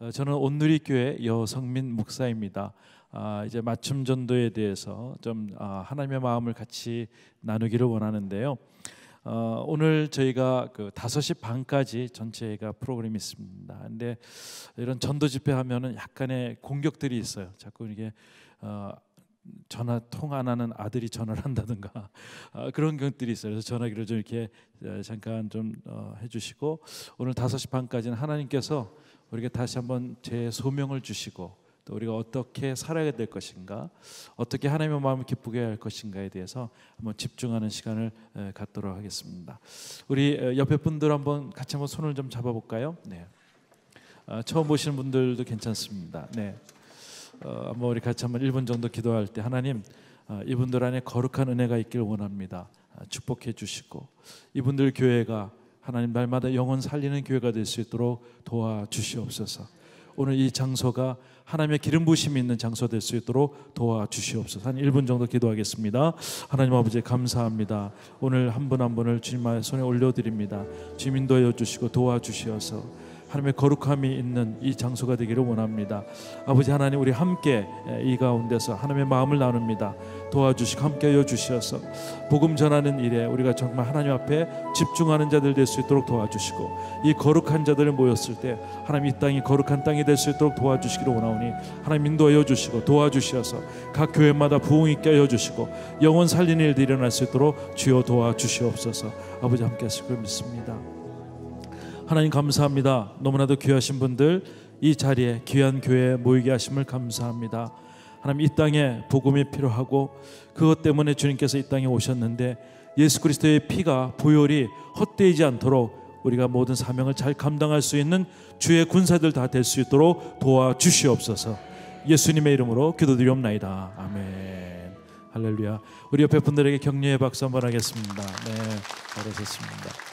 저는 온누리교회 여성민 목사입니다. 이제 맞춤 전도에 대해서 좀 하나님의 마음을 같이 나누기를 원하는데요. 오늘 저희가 5시 반까지 전체가 프로그램이 있습니다. 근데 이런 전도 집회 하면은 약간의 공격들이 있어요. 자꾸 이게 전화 통 안 하는 아들이 전화를 한다든가 그런 것들이 있어요. 그래서 전화기를 좀 이렇게 잠깐 좀 해주시고, 오늘 5시 반까지는 하나님께서 우리에게 다시 한번 재소명을 주시고, 또 우리가 어떻게 살아야 될 것인가, 어떻게 하나님의 마음을 기쁘게 할 것인가에 대해서 한번 집중하는 시간을 갖도록 하겠습니다. 우리 옆에 분들 한번 같이 한번 손을 좀 잡아볼까요? 네. 처음 보시는 분들도 괜찮습니다. 네. 한번 우리 같이 한번 1분 정도 기도할 때, 하나님, 이분들 안에 거룩한 은혜가 있기를 원합니다. 축복해 주시고, 이분들 교회가 하나님 날마다 영혼 살리는 교회가 될 수 있도록 도와주시옵소서. 오늘 이 장소가 하나님의 기름 부심이 있는 장소 될 수 있도록 도와주시옵소서. 한 1분 정도 기도하겠습니다. 하나님 아버지, 감사합니다. 오늘 한 분 한 분을 주님의 손에 올려드립니다. 주님 인도하여 주시고 도와주시어서 하나님의 거룩함이 있는 이 장소가 되기를 원합니다. 아버지 하나님, 우리 함께 이 가운데서 하나님의 마음을 나눕니다. 도와주시고 함께하여 주시어서 복음 전하는 일에 우리가 정말 하나님 앞에 집중하는 자들 될 수 있도록 도와주시고, 이 거룩한 자들이 모였을 때 하나님 이 땅이 거룩한 땅이 될 수 있도록 도와주시기를 원하오니, 하나님 인도하여 주시고 도와주시어서 각 교회마다 부흥 있게 하여 주시고 영혼 살리는 일들이 일어날 수 있도록 주여 도와주시옵소서. 아버지 함께 하실 걸 믿습니다. 하나님 감사합니다. 너무나도 귀하신 분들 이 자리에 귀한 교회에 모이게 하심을 감사합니다. 하나님, 이 땅에 복음이 필요하고 그것 때문에 주님께서 이 땅에 오셨는데, 예수 그리스도의 피가 보혈이 헛되지 않도록 우리가 모든 사명을 잘 감당할 수 있는 주의 군사들 다 될 수 있도록 도와주시옵소서. 예수님의 이름으로 기도드리옵나이다. 아멘. 할렐루야. 우리 옆에 분들에게 격려의 박수 한번 하겠습니다. 네, 잘하셨습니다.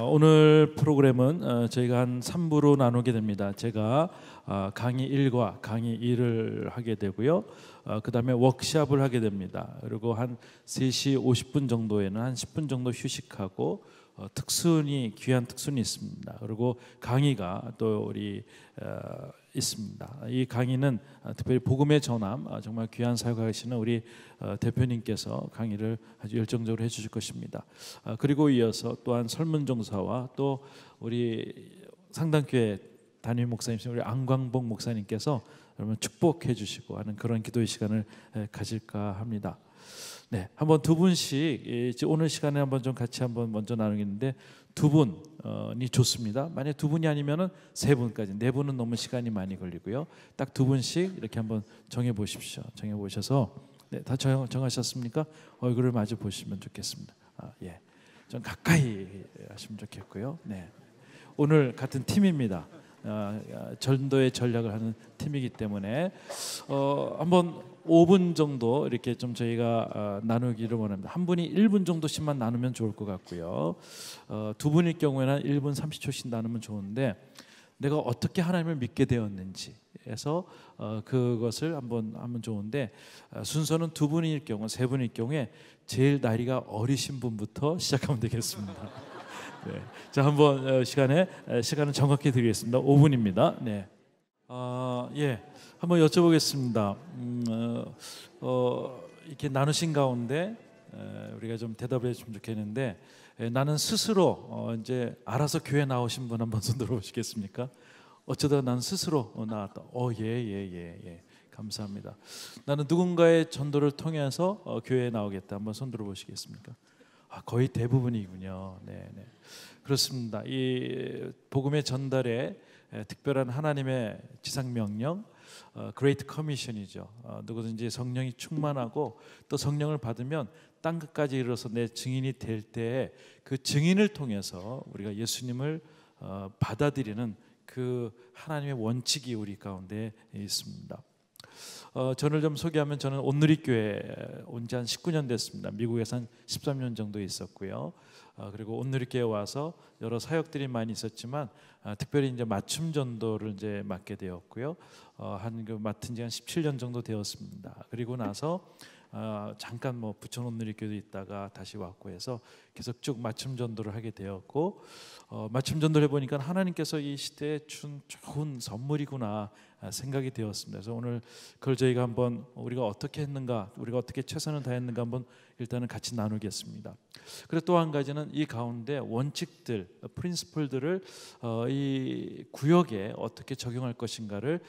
오늘 프로그램은 저희가 한 3부로 나누게 됩니다. 제가 강의 1과 강의 2를 하게 되고요. 그 다음에 워크숍을 하게 됩니다. 그리고 한 3시 50분 정도에는 한 10분 정도 휴식하고 귀한 특순이 있습니다. 그리고 강의가 또 우리 있습니다. 이 강의는 특별히 복음의 전함, 정말 귀한 사역하시는 우리 대표님께서 강의를 아주 열정적으로 해주실 것입니다. 그리고 이어서 또한 설문종사와 또 우리 상당교회 담임 목사님이신 우리 안광복 목사님께서 여러분 축복해 주시고 하는 그런 기도의 시간을 가질까 합니다. 네, 한번 두 분씩 오늘 시간에 한번 좀 같이 한번 먼저 나누겠는데, 두 분이 좋습니다. 만약 두 분이 아니면은 세 분까지, 네 분은 너무 시간이 많이 걸리고요. 딱 두 분씩 이렇게 한번 정해 보십시오. 정해 보셔서, 네, 다 정하셨습니까? 얼굴을 마주 보시면 좋겠습니다. 예, 좀 가까이 하시면 좋겠고요. 네, 오늘 같은 팀입니다. 전도의 전략을 하는 팀이기 때문에 한번 5분 정도 이렇게 좀 저희가 나누기를 원합니다. 한 분이 1분 정도씩만 나누면 좋을 것 같고요. 두 분일 경우에는 한 1분 30초씩 나누면 좋은데, 내가 어떻게 하나님을 믿게 되었는지 해서 그것을 한번 하면 좋은데, 순서는 두 분일 경우, 세 분일 경우에 제일 나이가 어리신 분부터 시작하면 되겠습니다. 네. 자, 한번 시간은 정확히 드리겠습니다. 5분입니다. 네. 예, 한번 여쭤보겠습니다. 이렇게 나누신 가운데 우리가 좀 대답을 해주면 좋겠는데, 나는 스스로 이제 알아서 교회 나오신 분 한번 손 들어보시겠습니까? 어쩌다 난 스스로 나왔다. 예. 감사합니다. 나는 누군가의 전도를 통해서 교회에 나오겠다. 한번 손 들어보시겠습니까? 거의 대부분이군요. 네. 그렇습니다. 이 복음의 전달에 특별한 하나님의 지상 명령, 그레이트 커미션이죠. 누구든지 성령이 충만하고 또 성령을 받으면 땅 끝까지 이르러서 내 증인이 될 때에 그 증인을 통해서 우리가 예수님을 받아들이는 그 하나님의 원칙이 우리 가운데 있습니다. 저를 좀 소개하면, 저는 온누리교회 온 지 한 19년 됐습니다. 미국에서 한 13년 정도 있었고요. 그리고 온누리교회 와서 여러 사역들이 많이 있었지만, 특별히 이제 맞춤 전도를 이제 맡게 되었고요. 맡은 지 한 17년 정도 되었습니다. 그리고 나서 잠깐 뭐 부천온 누리교도 있다가 다시 왔고 해서 계속 쭉 맞춤 전도를 하게 되었고, 맞춤 전도를 해보니까 하나님께서 이 시대에 준 좋은 선물이구나 생각이 되었습니다. 그래서 오늘 그걸 저희가 한번 우리가 어떻게 했는가, 우리가 어떻게 최선을 다했는가 한번 일단은 같이 나누겠습니다. 그리고 또 한 가지는 이 가운데 원칙들, 프린시플들을 이 구역에 어떻게 적용할 것인가를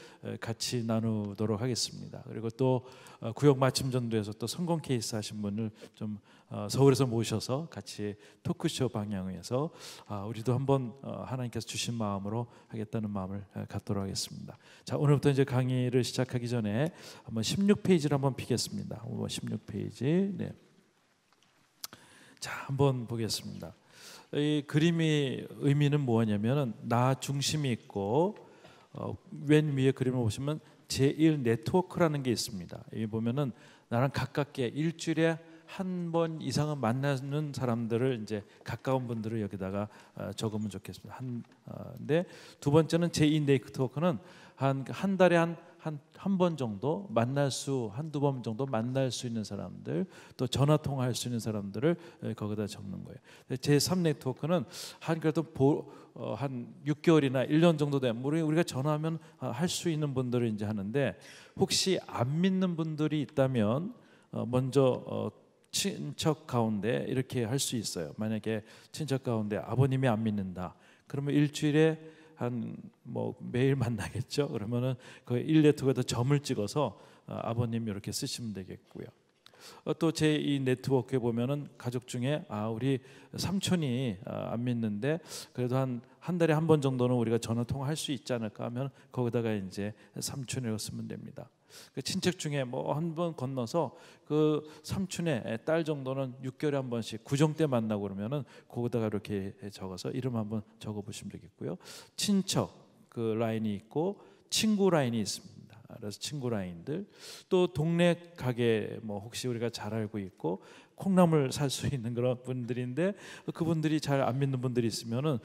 같이 나누도록 하겠습니다. 그리고 또 구역 맞춤 전도에서 또 성공 케이스 하신 분을 좀 서울에서 모셔서 같이 토크쇼 방향에서 우리도 한번 하나님께서 주신 마음으로 하겠다는 마음을 갖도록 하겠습니다. 자, 오늘부터 이제 강의를 시작하기 전에 한번 16페이지를 한번 피겠습니다. 16페이지. 네. 자, 한번 보겠습니다. 이 그림의 의미는 뭐냐면은 나 중심이 있고 맨 위에 그림을 보시면 제1 네트워크라는 게 있습니다. 여기 보면은 나랑 가깝게 일주일에 한 번 이상은 만나는 사람들을 이제 가까운 분들을 여기다가 적으면 좋겠습니다. 근데 두 번째는 제2 네트워크는 한 달에 한 번 정도 만날 수, 한두 번 정도 만날 수 있는 사람들, 또 전화 통화할 수 있는 사람들을 거기다 적는 거예요. 제3 네트워크는 그래도 한 6개월이나 1년 정도 되면 우리가 전화하면 할 수 있는 분들을 이제 하는데, 혹시 안 믿는 분들이 있다면 먼저 친척 가운데 이렇게 할 수 있어요. 만약에 친척 가운데 아버님이 안 믿는다, 그러면 일주일에 뭐 매일 만나겠죠. 그러면은 그 1네트워크에다 점을 찍어서 아버님 이렇게 쓰시면 되겠고요. 또 제2 네트워크에 보면은 가족 중에 우리 삼촌이 안 믿는데 그래도 한 달에 한 번 정도는 우리가 전화 통화할 수 있지 않을까 하면 거기다가 이제 삼촌이라고 쓰면 됩니다. 그 친척 중에 뭐 한 번 건너서 그 삼촌의 딸 정도는 6개월에 한 번씩 구정 때 만나고 그러면은 거기다가 이렇게 적어서 이름 한번 적어 보시면 되겠고요. 친척 그 라인이 있고 친구 라인이 있습니다. 그래서 친구 라인들, 또 동네 가게 뭐 혹시 우리가 잘 알고 있고 콩나물 살 수 있는 그런 분들인데 그분들이 잘 안 믿는 분들이 있으면은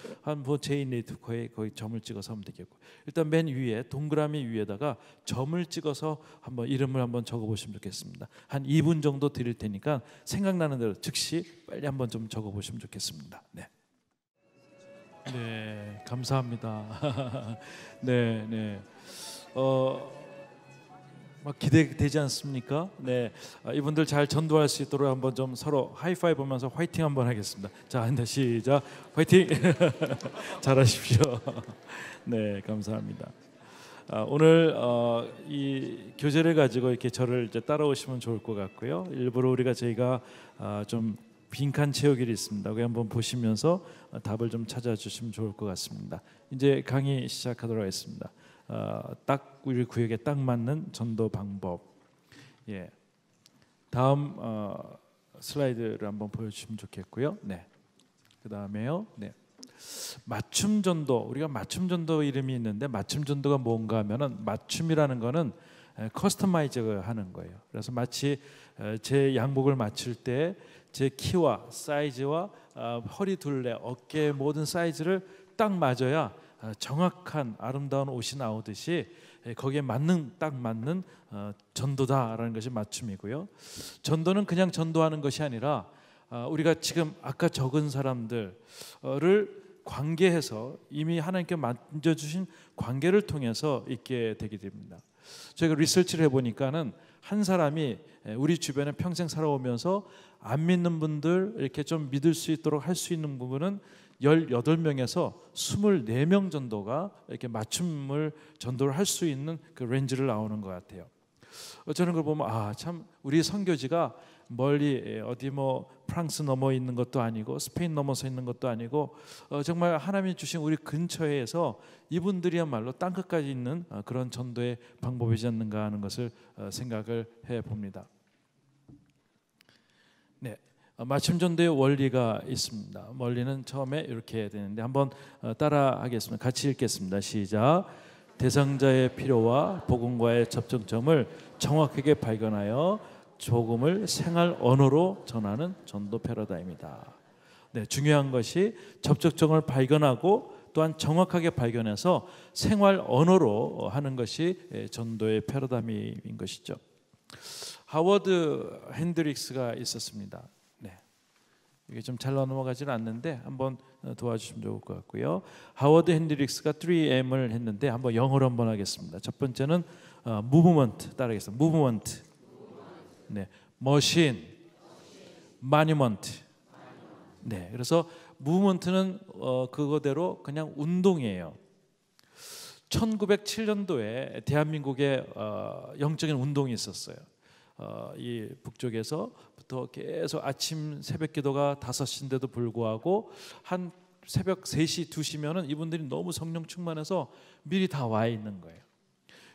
뭐 제2 네트워크에 거기 점을 찍어서 하면 되겠고, 일단 맨 위에 동그라미 위에다가 점을 찍어서 한번 이름을 한번 적어 보시면 좋겠습니다. 한 2분 정도 드릴 테니까 생각나는 대로 즉시 빨리 한번 좀 적어 보시면 좋겠습니다. 네. 네, 감사합니다. 네, 네. 막 기대되지 않습니까? 네, 이분들 잘 전도할 수 있도록 한번 좀 서로 하이파이브 하면서 화이팅 한번 하겠습니다. 자, 시작. 화이팅. 잘하십시오. 네, 감사합니다. 오늘 이 교재를 가지고 이렇게 저를 이제 따라오시면 좋을 것 같고요. 일부러 저희가 좀 빈칸 채우기를 있습니다. 그거 한번 보시면서 답을 좀 찾아주시면 좋을 것 같습니다. 이제 강의 시작하도록 하겠습니다. 딱 우리 구역에 딱 맞는 전도 방법. 예. 다음 슬라이드를 한번 보여주시면 좋겠고요. 네. 그 다음에요. 네. 맞춤 전도. 우리가 맞춤 전도 이름이 있는데 맞춤 전도가 뭔가 하면은 맞춤이라는 거는 커스터마이즈 하는 거예요. 그래서 마치 제 양복을 맞출 때 제 키와 사이즈와 허리 둘레, 어깨 모든 사이즈를 딱 맞아야 정확한 아름다운 옷이 나오듯이 거기에 딱 맞는 전도다라는 것이 맞춤이고요. 전도는 그냥 전도하는 것이 아니라 우리가 지금 아까 적은 사람들을 관계해서 이미 하나님께 만져주신 관계를 통해서 있게 되게 됩니다. 저희가 리서치를 해보니까는 한 사람이 우리 주변에 평생 살아오면서 안 믿는 분들 이렇게 좀 믿을 수 있도록 할 수 있는 부분은 18명에서 24명 정도가 이렇게 맞춤을 전도를 할 수 있는 그 렌즈를 나오는 것 같아요. 저는 그걸 보면 참 우리 선교지가 멀리 어디 뭐 프랑스 넘어 있는 것도 아니고 스페인 넘어서 있는 것도 아니고 정말 하나님이 주신 우리 근처에서 이분들이야말로 땅끝까지 있는 그런 전도의 방법이지 않는가 하는 것을 생각을 해봅니다. 네, 맞춤 전도의 원리가 있습니다. 원리는 처음에 이렇게 해야 되는데 한번 따라하겠습니다. 같이 읽겠습니다. 시작. 대상자의 필요와 복음과의 접촉점을 정확하게 발견하여 복음을 생활 언어로 전하는 전도 패러다임이다. 네, 중요한 것이 접촉점을 발견하고 또한 정확하게 발견해서 생활 언어로 하는 것이 전도의 패러다임인 것이죠. 하워드 핸드릭스가 있었습니다. 네. 이게 좀 잘 넘어가지는 않는데 한번 도와주시면 좋을 것 같고요. 하워드 핸드릭스가 3M을 했는데 한번 영어로 한번 하겠습니다. 첫 번째는 무브먼트 따라하겠습니다. 무브먼트. 네. 머신, 마뉴먼트. 네. 그래서 무브먼트는 그거대로 그냥 운동이에요. 1907년도에 대한민국에 영적인 운동이 있었어요. 이 북쪽에서부터 계속 아침 새벽기도가 5시인데도 불구하고 한 새벽 3시, 2시면은 이분들이 너무 성령 충만해서 미리 다 와 있는 거예요.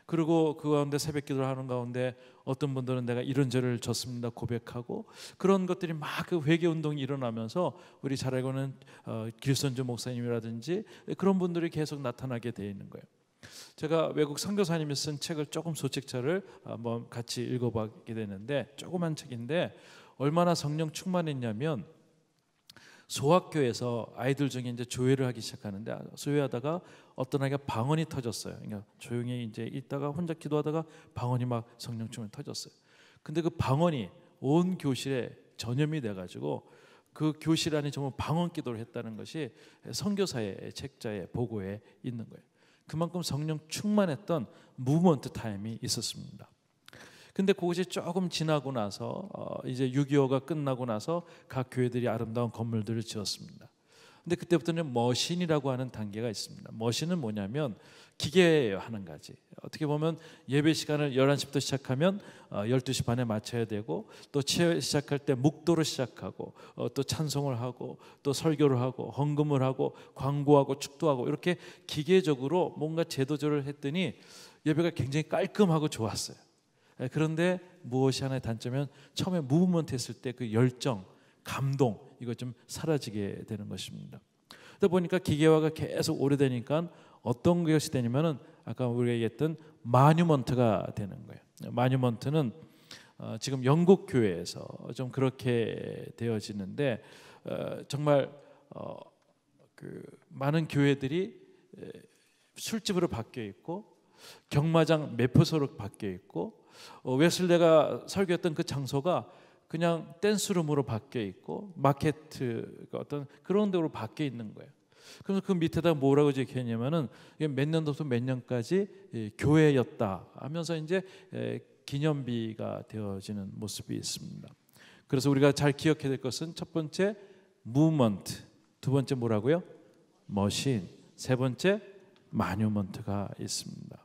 그리고 그 가운데 새벽기도를 하는 가운데 어떤 분들은 내가 이런 죄를 졌습니다 고백하고 그런 것들이 막 그 회개 운동이 일어나면서 우리 잘 알고는 길선주 목사님이라든지 그런 분들이 계속 나타나게 돼 있는 거예요. 제가 외국 선교사님이 쓴 책을 조금 소책자를 한번 같이 읽어보게 되는데 조그만 책인데 얼마나 성령 충만했냐면 소학교에서 아이들 중에 이제 조회를 하기 시작하는데 조회하다가 어떤 아이가 방언이 터졌어요. 그러니까 조용히 이제 있다가 혼자 기도하다가 방언이 막 성령 충만이 터졌어요. 근데 그 방언이 온 교실에 전염이 돼가지고 그 교실 안에 정말 방언 기도를 했다는 것이 선교사의 책자에 보고에 있는 거예요. 그만큼 성령 충만했던 무브먼트 타임이 있었습니다. 근데 그것이 조금 지나고 나서 이제 6.25가 끝나고 나서 각 교회들이 아름다운 건물들을 지었습니다. 근데 그때부터는 머신이라고 하는 단계가 있습니다. 머신은 뭐냐면 기계예요. 하는 가지. 어떻게 보면 예배 시간을 11시부터 시작하면 12시 반에 맞춰야 되고 또 시작할 때 묵도로 시작하고 또 찬송을 하고 또 설교를 하고 헌금을 하고 광고하고 축도하고 이렇게 기계적으로 뭔가 제도조를 했더니 예배가 굉장히 깔끔하고 좋았어요. 그런데 무엇이 하나의 단점은 처음에 무브먼트 했을 때 그 열정, 감동 이거 좀 사라지게 되는 것입니다. 그러다 보니까 기계화가 계속 오래되니까 어떤 것이 되냐면은 아까 우리가 얘기했던 마뉴먼트가 되는 거예요. 마뉴먼트는 지금 영국 교회에서 좀 그렇게 되어지는데 정말 그 많은 교회들이 술집으로 바뀌어 있고 경마장 매표소로 바뀌어 있고 웨슬레가 설교했던 그 장소가 그냥 댄스룸으로 바뀌어 있고 마케트 어떤 그런 데로 바뀌어 있는 거예요. 그래서 그 밑에다 뭐라고 적혀있냐면은 몇 년도부터 몇 년까지 교회였다 하면서 이제 기념비가 되어지는 모습이 있습니다. 그래서 우리가 잘 기억해야 될 것은 첫 번째 무브먼트, 두 번째 뭐라고요? 머신, 세 번째 마뉴먼트가 있습니다.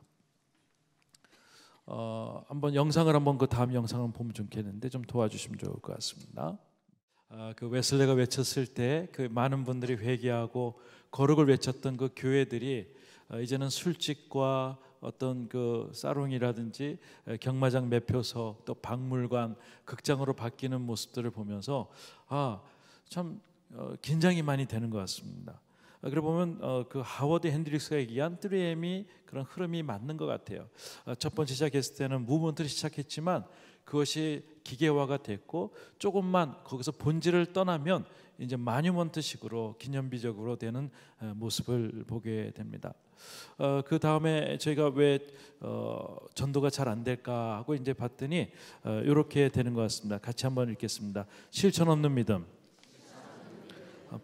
한번 영상을 한번 그 다음 영상을 보면 좋겠는데 좀 도와주시면 좋을 것 같습니다. 그 웨슬레가 외쳤을 때 그 많은 분들이 회개하고 거룩을 외쳤던 그 교회들이 이제는 술집과 어떤 그 사롱이라든지 경마장 매표소 또 박물관 극장으로 바뀌는 모습들을 보면서 참 긴장이 많이 되는 것 같습니다. 그래 보면 그 하워드 핸드릭스가 얘기한 3M이 그런 흐름이 맞는 것 같아요. 첫 번째 시작했을 때는 무브먼트를 시작했지만 그것이 기계화가 됐고 조금만 거기서 본질을 떠나면 이제 마뉴먼트식으로 기념비적으로 되는 모습을 보게 됩니다. 그 다음에 저희가 왜 전도가 잘 안 될까 하고 이제 봤더니 이렇게 되는 것 같습니다. 같이 한번 읽겠습니다. 실천 없는 믿음,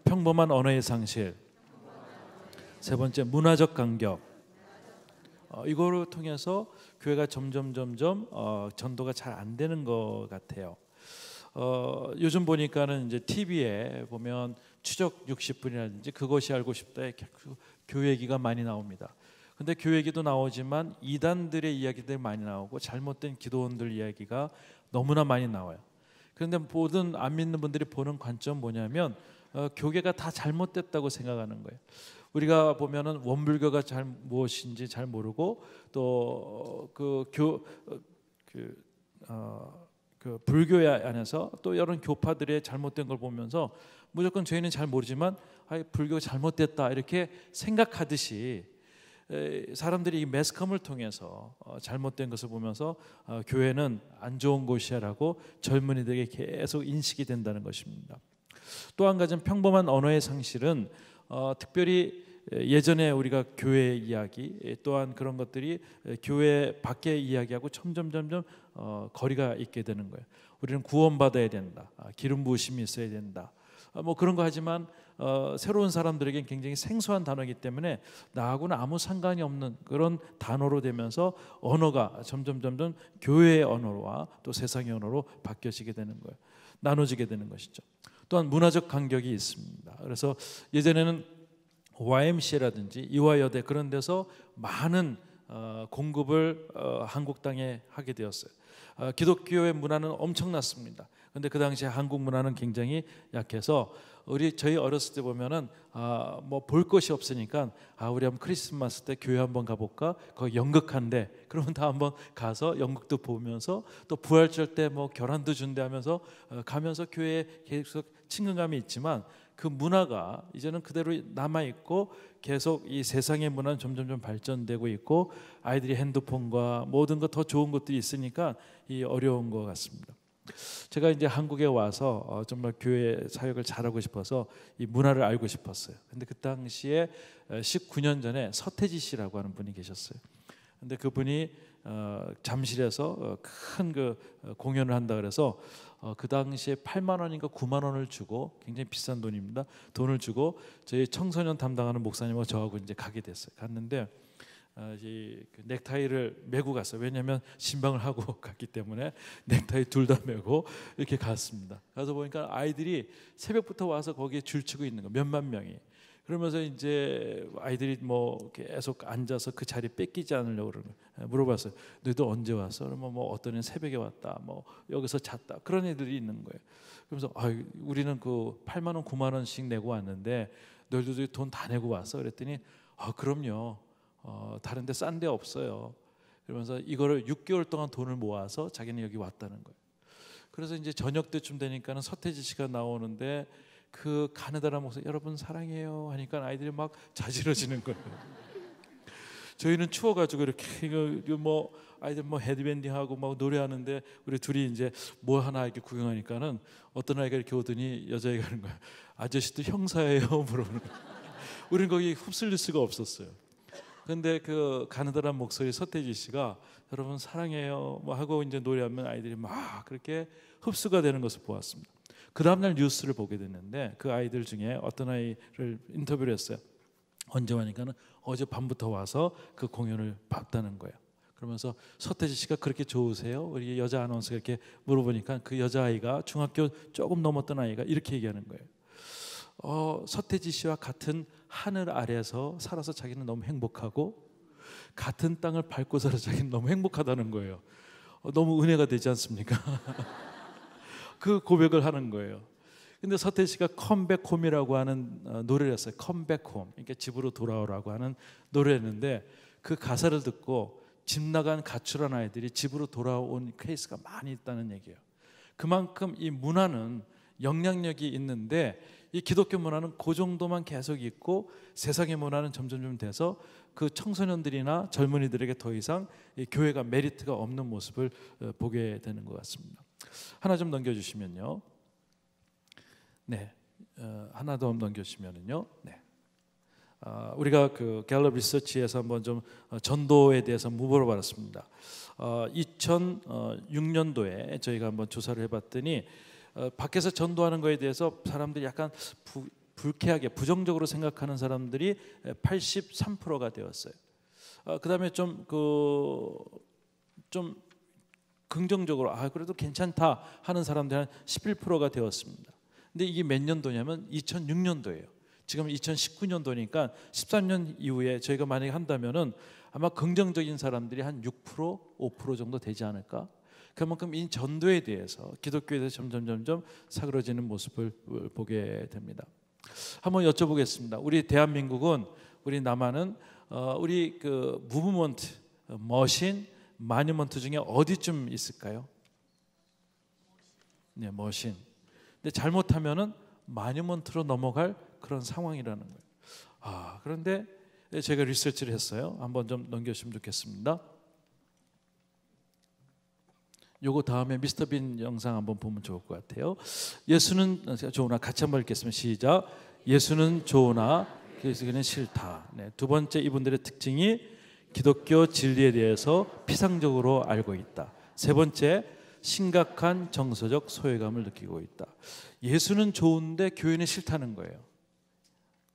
평범한 언어의 상실, 세 번째 문화적 간격. 이거를 통해서 교회가 점점 전도가 잘 안 되는 것 같아요. 요즘 보니까는 이제 TV에 보면 추적 60분이라든지 그것이 알고 싶다 교회 얘기가 많이 나옵니다. 근데 교회 얘기도 나오지만 이단들의 이야기들이 많이 나오고 잘못된 기도원들 이야기가 너무나 많이 나와요. 그런데 모든 안 믿는 분들이 보는 관점 뭐냐면 교계가 다 잘못됐다고 생각하는 거예요. 우리가 보면은 원불교가 무엇인지 잘 모르고 또 그 불교 안에서 또 여러 교파들의 잘못된 걸 보면서 무조건 저희는 잘 모르지만 불교가 잘못됐다 이렇게 생각하듯이 사람들이 이 매스컴을 통해서 잘못된 것을 보면서 교회는 안 좋은 곳이야라고 젊은이들에게 계속 인식이 된다는 것입니다. 또 한 가지는 평범한 언어의 상실은 특별히 예전에 우리가 교회 이야기 또한 그런 것들이 교회 밖의 이야기하고 점점 거리가 있게 되는 거예요. 우리는 구원받아야 된다. 기름 부으심이 있어야 된다. 뭐 그런 거 하지만 새로운 사람들에겐 굉장히 생소한 단어이기 때문에 나하고는 아무 상관이 없는 그런 단어로 되면서 언어가 점점 교회의 언어와 또 세상의 언어로 바뀌어지게 되는 거예요. 나눠지게 되는 것이죠. 또한 문화적 간격이 있습니다. 그래서 예전에는 YMCA라든지 이화여대 그런 데서 많은 공급을 한국 땅에 하게 되었어요. 기독교의 문화는 엄청났습니다. 그런데 그 당시에 한국 문화는 굉장히 약해서 저희 어렸을 때 보면은 뭐 볼 것이 없으니까 우리 한번 크리스마스 때 교회 한번 가볼까? 거기 연극한데 그러면 다 한번 가서 연극도 보면서 또 부활절 때 뭐 결혼도 준대 하면서 가면서 교회에 계속 친근감이 있지만 그 문화가 이제는 그대로 남아 있고 계속 이 세상의 문화는 점점 발전되고 있고 아이들이 핸드폰과 모든 것 더 좋은 것들이 있으니까 이 어려운 것 같습니다. 제가 이제 한국에 와서 정말 교회 사역을 잘하고 싶어서 이 문화를 알고 싶었어요. 근데 그 당시에 19년 전에 서태지 씨라고 하는 분이 계셨어요. 근데 그분이 잠실에서 큰 그 공연을 한다 그래서 그 당시에 8만 원인가 9만 원을 주고 굉장히 비싼 돈입니다. 돈을 주고 저희 청소년 담당하는 목사님과 저하고 이제 가게 됐어요. 갔는데 이 넥타이를 메고 갔어요. 왜냐하면 신방을 하고 갔기 때문에 넥타이 둘 다 메고 이렇게 갔습니다. 가서 보니까 아이들이 새벽부터 와서 거기에 줄치고 있는 거 몇만 명이. 그러면서 이제 아이들이 뭐 계속 앉아서 그 자리 뺏기지 않으려고 그러는 거예요. 물어봤어요. 너희들 언제 왔어? 그러면 뭐 어떤 애는 새벽에 왔다. 뭐 여기서 잤다. 그런 애들이 있는 거예요. 그러면서 우리는 그 8만 원, 9만 원씩 내고 왔는데 너희들도 돈 다 내고 왔어? 그랬더니 그럼요. 다른 데 싼 데 없어요. 그러면서 이거를 6개월 동안 돈을 모아서 자기는 여기 왔다는 거예요. 그래서 이제 저녁 때쯤 되니까는 서태지 씨가 나오는데 그 가느다란 목소리 여러분 사랑해요 하니까 아이들이 막 자지러지는 거예요. 저희는 추워가지고 이렇게 이거 뭐 아이들 뭐 헤드밴딩하고 막 노래하는데 우리 둘이 이제 뭐 하나 이렇게 구경하니까는 어떤 아이가 이렇게 오더니 여자애가 하는 거야. 아저씨도 형사예요 물어보는 거야. 우리는 거기 흡슬릴 수가 없었어요. 근데 그 가느다란 목소리 서태지 씨가 여러분 사랑해요 뭐 하고 이제 노래하면 아이들이 막 그렇게 흡수가 되는 것을 보았습니다. 그 다음날 뉴스를 보게 됐는데 그 아이들 중에 어떤 아이를 인터뷰를 했어요. 언제 와니까는 어제 밤부터 와서 그 공연을 봤다는 거예요. 그러면서 서태지 씨가 그렇게 좋으세요? 우리 여자 아나운서가 이렇게 물어보니까 그 여자아이가 중학교 조금 넘었던 아이가 이렇게 얘기하는 거예요. 서태지 씨와 같은 하늘 아래에서 살아서 자기는 너무 행복하고 같은 땅을 밟고 살아서 자기는 너무 행복하다는 거예요. 너무 은혜가 되지 않습니까? 그 고백을 하는 거예요. 근데 서태지 씨가 컴백홈이라고 하는 노래를 했어요. 컴백홈, 그러니까 집으로 돌아오라고 하는 노래였는데 그 가사를 듣고 집 나간 가출한 아이들이 집으로 돌아온 케이스가 많이 있다는 얘기예요. 그만큼 이 문화는 영향력이 있는데 이 기독교 문화는 그 정도만 계속 있고 세상의 문화는 점점 돼서 그 청소년들이나 젊은이들에게 더 이상 이 교회가 메리트가 없는 모습을 보게 되는 것 같습니다. 하나 좀 넘겨주시면요. 네, 하나 더 넘겨주시면은요. 네, 우리가 그 갤럽 리서치에서 한번 좀 전도에 대해서 물어봤습니다. 2006년도에 저희가 한번 조사를 해봤더니 밖에서 전도하는 거에 대해서 사람들이 약간 불쾌하게 부정적으로 생각하는 사람들이 83%가 되었어요. 그다음에 좀 긍정적으로 그래도 괜찮다 하는 사람들이 한 11%가 되었습니다. 근데 이게 몇 년도냐면 2006년도예요. 지금 2019년도니까 13년 이후에 저희가 만약에 한다면은 아마 긍정적인 사람들이 한 6%, 5% 정도 되지 않을까? 그만큼 이 전도에 대해서 기독교에 대해서 점점 사그러지는 모습을 보게 됩니다. 한번 여쭤보겠습니다. 우리 대한민국은 우리 남한은 우리 그 무브먼트, 머신, 마니먼트 중에 어디쯤 있을까요? 네, 머신. 근데 잘못하면은 마니먼트로 넘어갈 그런 상황이라는 거예요. 그런데 제가 리서치를 했어요. 한번 좀 넘겨주시면 좋겠습니다. 요거 다음에 미스터 빈 영상 한번 보면 좋을 것 같아요. 예수는 좋으나 같이 한번 읽겠습니다. 시작. 예수는 좋으나 그래서 그는 싫다. 네, 두 번째 이분들의 특징이 기독교 진리에 대해서 피상적으로 알고 있다. 세 번째, 심각한 정서적 소외감을 느끼고 있다. 예수는 좋은데 교회는 싫다는 거예요.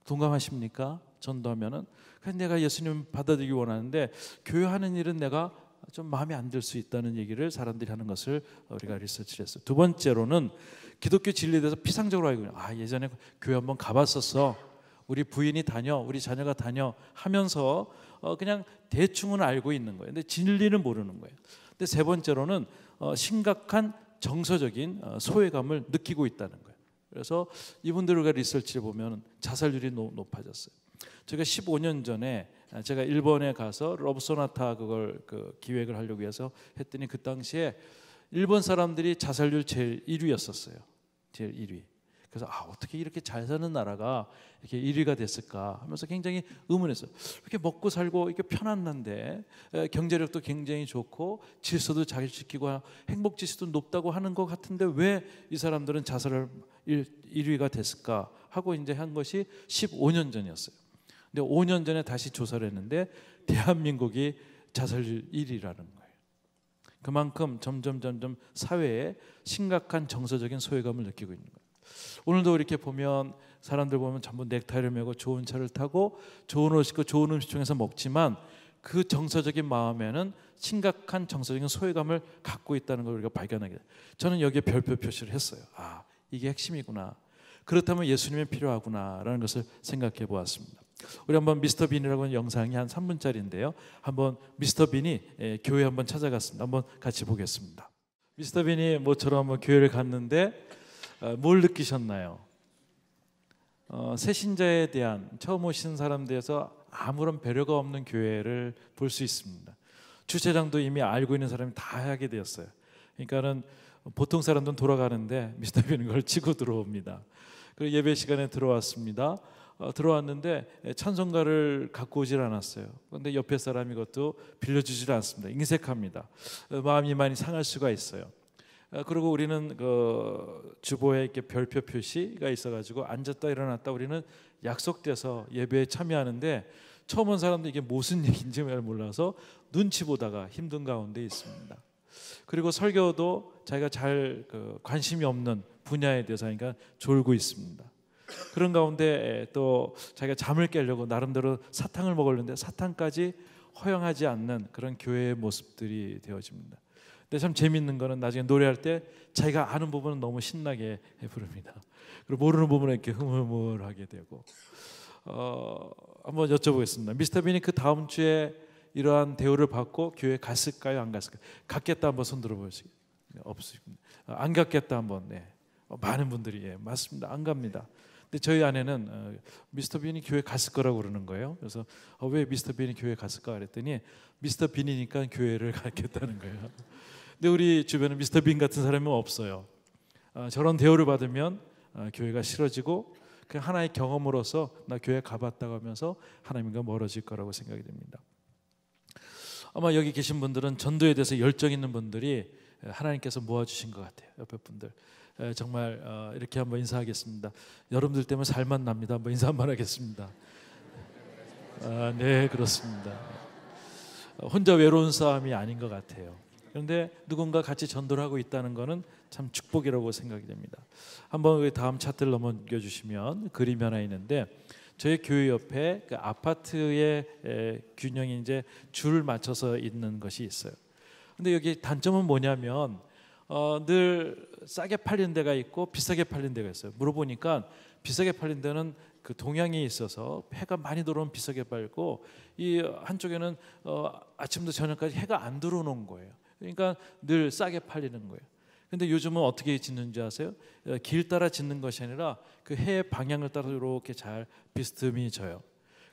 동감하십니까? 전도하면은 그래서 내가 예수님 받아들이기 원하는데 교회 하는 일은 내가 좀 마음에 안 들 수 있다는 얘기를 사람들이 하는 것을 우리가 리서치를 했어요. 두 번째로는 기독교 진리에 대해서 피상적으로 알고 있는, 예전에 교회 한번 가봤었어, 우리 부인이 다녀, 우리 자녀가 다녀 하면서 그냥 대충은 알고 있는 거예요. 근데 진리는 모르는 거예요. 근데 세 번째로는 심각한 정서적인 소외감을 느끼고 있다는 거예요. 그래서 이분들과 리서치를 보면 자살률이 높아졌어요. 제가 15년 전에 제가 일본에 가서 러브 소나타 그걸 기획을 하려고 해서 했더니 그 당시에 일본 사람들이 자살률 제일 1위였었어요. 제일 1위. 그래서 어떻게 이렇게 잘 사는 나라가 이렇게 1위가 됐을까 하면서 굉장히 의문했어요. 이렇게 먹고 살고 이렇게 편안한데 경제력도 굉장히 좋고 질서도 잘 지키고 행복 지수도 높다고 하는 것 같은데 왜 이 사람들은 자살을 1위가 됐을까 하고 이제 한 것이 15년 전이었어요. 근데 5년 전에 다시 조사를 했는데 대한민국이 자살률 1위라는 거예요. 그만큼 점점 사회에 심각한 정서적인 소외감을 느끼고 있는 거예요. 오늘도 이렇게 보면 사람들 보면 전부 넥타이를 메고 좋은 차를 타고 좋은 옷 입고 좋은 음식 중에서 먹지만 그 정서적인 마음에는 심각한 정서적인 소외감을 갖고 있다는 걸 우리가 발견하게 돼요. 저는 여기에 별표 표시를 했어요. 이게 핵심이구나. 그렇다면 예수님이 필요하구나라는 것을 생각해 보았습니다. 우리 한번 미스터 빈이라고 하는 영상이 한 3분짜리인데요. 한번 미스터 빈이 교회 한번 찾아갔습니다. 한번 같이 보겠습니다. 미스터 빈이 모처럼 한번 교회를 갔는데 뭘 느끼셨나요? 새신자에 대한 처음 오신 사람들에서 아무런 배려가 없는 교회를 볼 수 있습니다. 주차장도 이미 알고 있는 사람이 다 하게 되었어요. 그러니까는 보통 사람들은 돌아가는데 미스터 빈은 그걸 치고 들어옵니다. 그리고 예배 시간에 들어왔습니다. 들어왔는데 찬송가를 갖고 오질 않았어요. 그런데 옆에 사람이 그것도 빌려주질 않습니다. 인색합니다. 마음이 많이 상할 수가 있어요. 그리고 우리는 주보에 이렇게 별표 표시가 있어가지고 앉았다 일어났다 우리는 약속돼서 예배에 참여하는데 처음 온 사람도 이게 무슨 얘기인지 잘 몰라서 눈치 보다가 힘든 가운데 있습니다. 그리고 설교도 자기가 잘 관심이 없는 분야에 대해서 하니까 졸고 있습니다. 그런 가운데 또 자기가 잠을 깨려고 나름대로 사탕을 먹었는데 사탕까지 허용하지 않는 그런 교회의 모습들이 되어집니다. 근데 참 재밌는 거는 나중에 노래할 때 자기가 아는 부분은 너무 신나게 부릅니다. 그리고 모르는 부분은 이렇게 흐물흐물하게 되고 한번 여쭤보겠습니다. 미스터 빈이 그 다음 주에 이러한 대우를 받고 교회 갔을까요? 안 갔을까요? 갔겠다 한번 손 들어보시죠. 없습니다. 안 갔겠다 한번. 많은 분들이 맞습니다. 안 갑니다. 근데 저희 아내는 미스터 빈이 교회 갔을 거라고 그러는 거예요. 그래서 왜 미스터 빈이 교회 갔을까 그랬더니 미스터 빈이니까 교회를 갔겠다는 거예요. 근데 우리 주변에 미스터 빈 같은 사람은 없어요. 저런 대우를 받으면 교회가 싫어지고 그 하나의 경험으로서 나 교회 가봤다고 하면서 하나님과 멀어질 거라고 생각이 됩니다. 아마 여기 계신 분들은 전도에 대해서 열정 있는 분들이 하나님께서 모아주신 것 같아요. 옆에 분들 정말 이렇게 한번 인사하겠습니다. 여러분들 때문에 살만 납니다. 한번 인사 한번 하겠습니다. 네, 그렇습니다. 혼자 외로운 싸움이 아닌 것 같아요. 그런데 누군가 같이 전도를 하고 있다는 것은 참 축복이라고 생각이 됩니다. 한번 다음 차트를 넘겨주시면 그림이 하나 있는데 저희 교회 옆에 그 아파트의 균형이 이제 줄 맞춰서 있는 것이 있어요. 근데 여기 단점은 뭐냐면 늘 싸게 팔리는 데가 있고 비싸게 팔리는 데가 있어요. 물어보니까 비싸게 팔리는 데는 그 동향이 있어서 해가 많이 들어오면 비싸게 팔고 이 한쪽에는 아침부터 저녁까지 해가 안 들어오는 거예요. 그러니까 늘 싸게 팔리는 거예요. 근데 요즘은 어떻게 짓는지 아세요? 길 따라 짓는 것이 아니라 그 해의 방향을 따라 이렇게 잘 비스듬히 져요.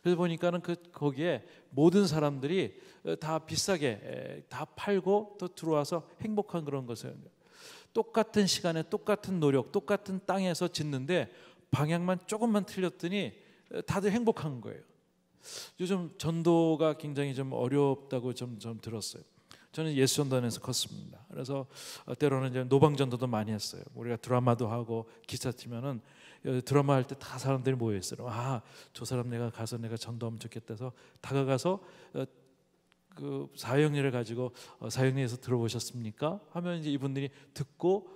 그래서 보니까는 거기에 모든 사람들이 다 비싸게 다 팔고 또 들어와서 행복한 그런 것을 똑같은 시간에 똑같은 노력, 똑같은 땅에서 짓는데 방향만 조금만 틀렸더니 다들 행복한 거예요. 요즘 전도가 굉장히 좀 어렵다고 좀 들었어요. 저는 예수전도단에서 컸습니다. 그래서 때로는 이제 노방전도도 많이 했어요. 우리가 드라마도 하고 기사 치면은 드라마 할 때 다 사람들이 모여 있어요. 아, 저 사람 내가 가서 내가 전도하면 좋겠다 해서 다가가서 그 사형리를 가지고 사형리에서 들어보셨습니까? 하면 이제 이분들이 듣고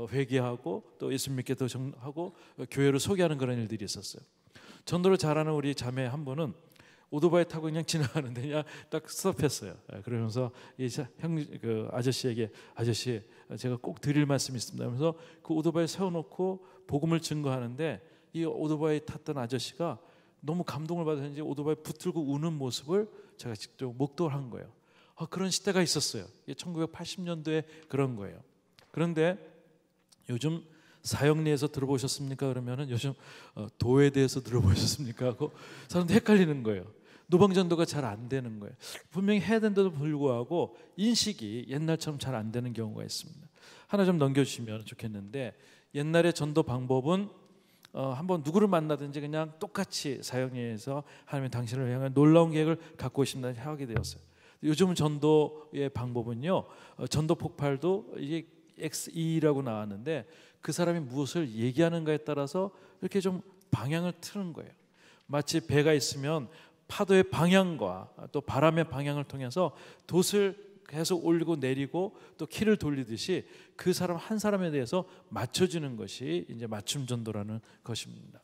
회개하고 또 예수 믿게 더 하고 교회를 소개하는 그런 일들이 있었어요. 전도를 잘하는 우리 자매 한 분은 오토바이 타고 그냥 지나가는데 그냥 딱 스톱했어요. 그러면서 그 아저씨에게 아저씨 제가 꼭 드릴 말씀이 있습니다. 그래서 그 오토바이 세워놓고 복음을 증거하는데 이 오토바이 탔던 아저씨가 너무 감동을 받았는지 오토바이 붙들고 우는 모습을 제가 직접 목도를 한 거예요. 그런 시대가 있었어요. 이게 1980년도에 그런 거예요. 그런데 요즘 사형리에서 들어보셨습니까? 그러면은 요즘 도에 대해서 들어보셨습니까? 하고 사람들이 헷갈리는 거예요. 노방전도가 잘 안 되는 거예요. 분명히 해야 된데도 불구하고 인식이 옛날처럼 잘 안 되는 경우가 있습니다. 하나 좀 넘겨주시면 좋겠는데, 옛날의 전도 방법은 한번 누구를 만나든지 그냥 똑같이 사형리에서 하나님이 당신을 향한 놀라운 계획을 갖고 오신다 하게 되었어요. 요즘 전도의 방법은요, 전도 폭발도 이게 XE라고 나왔는데 그 사람이 무엇을 얘기하는가에 따라서 이렇게 좀 방향을 트는 거예요. 마치 배가 있으면 파도의 방향과 또 바람의 방향을 통해서 돛을 계속 올리고 내리고 또 키를 돌리듯이 그 사람 한 사람에 대해서 맞춰주는 것이 이제 맞춤 전도라는 것입니다.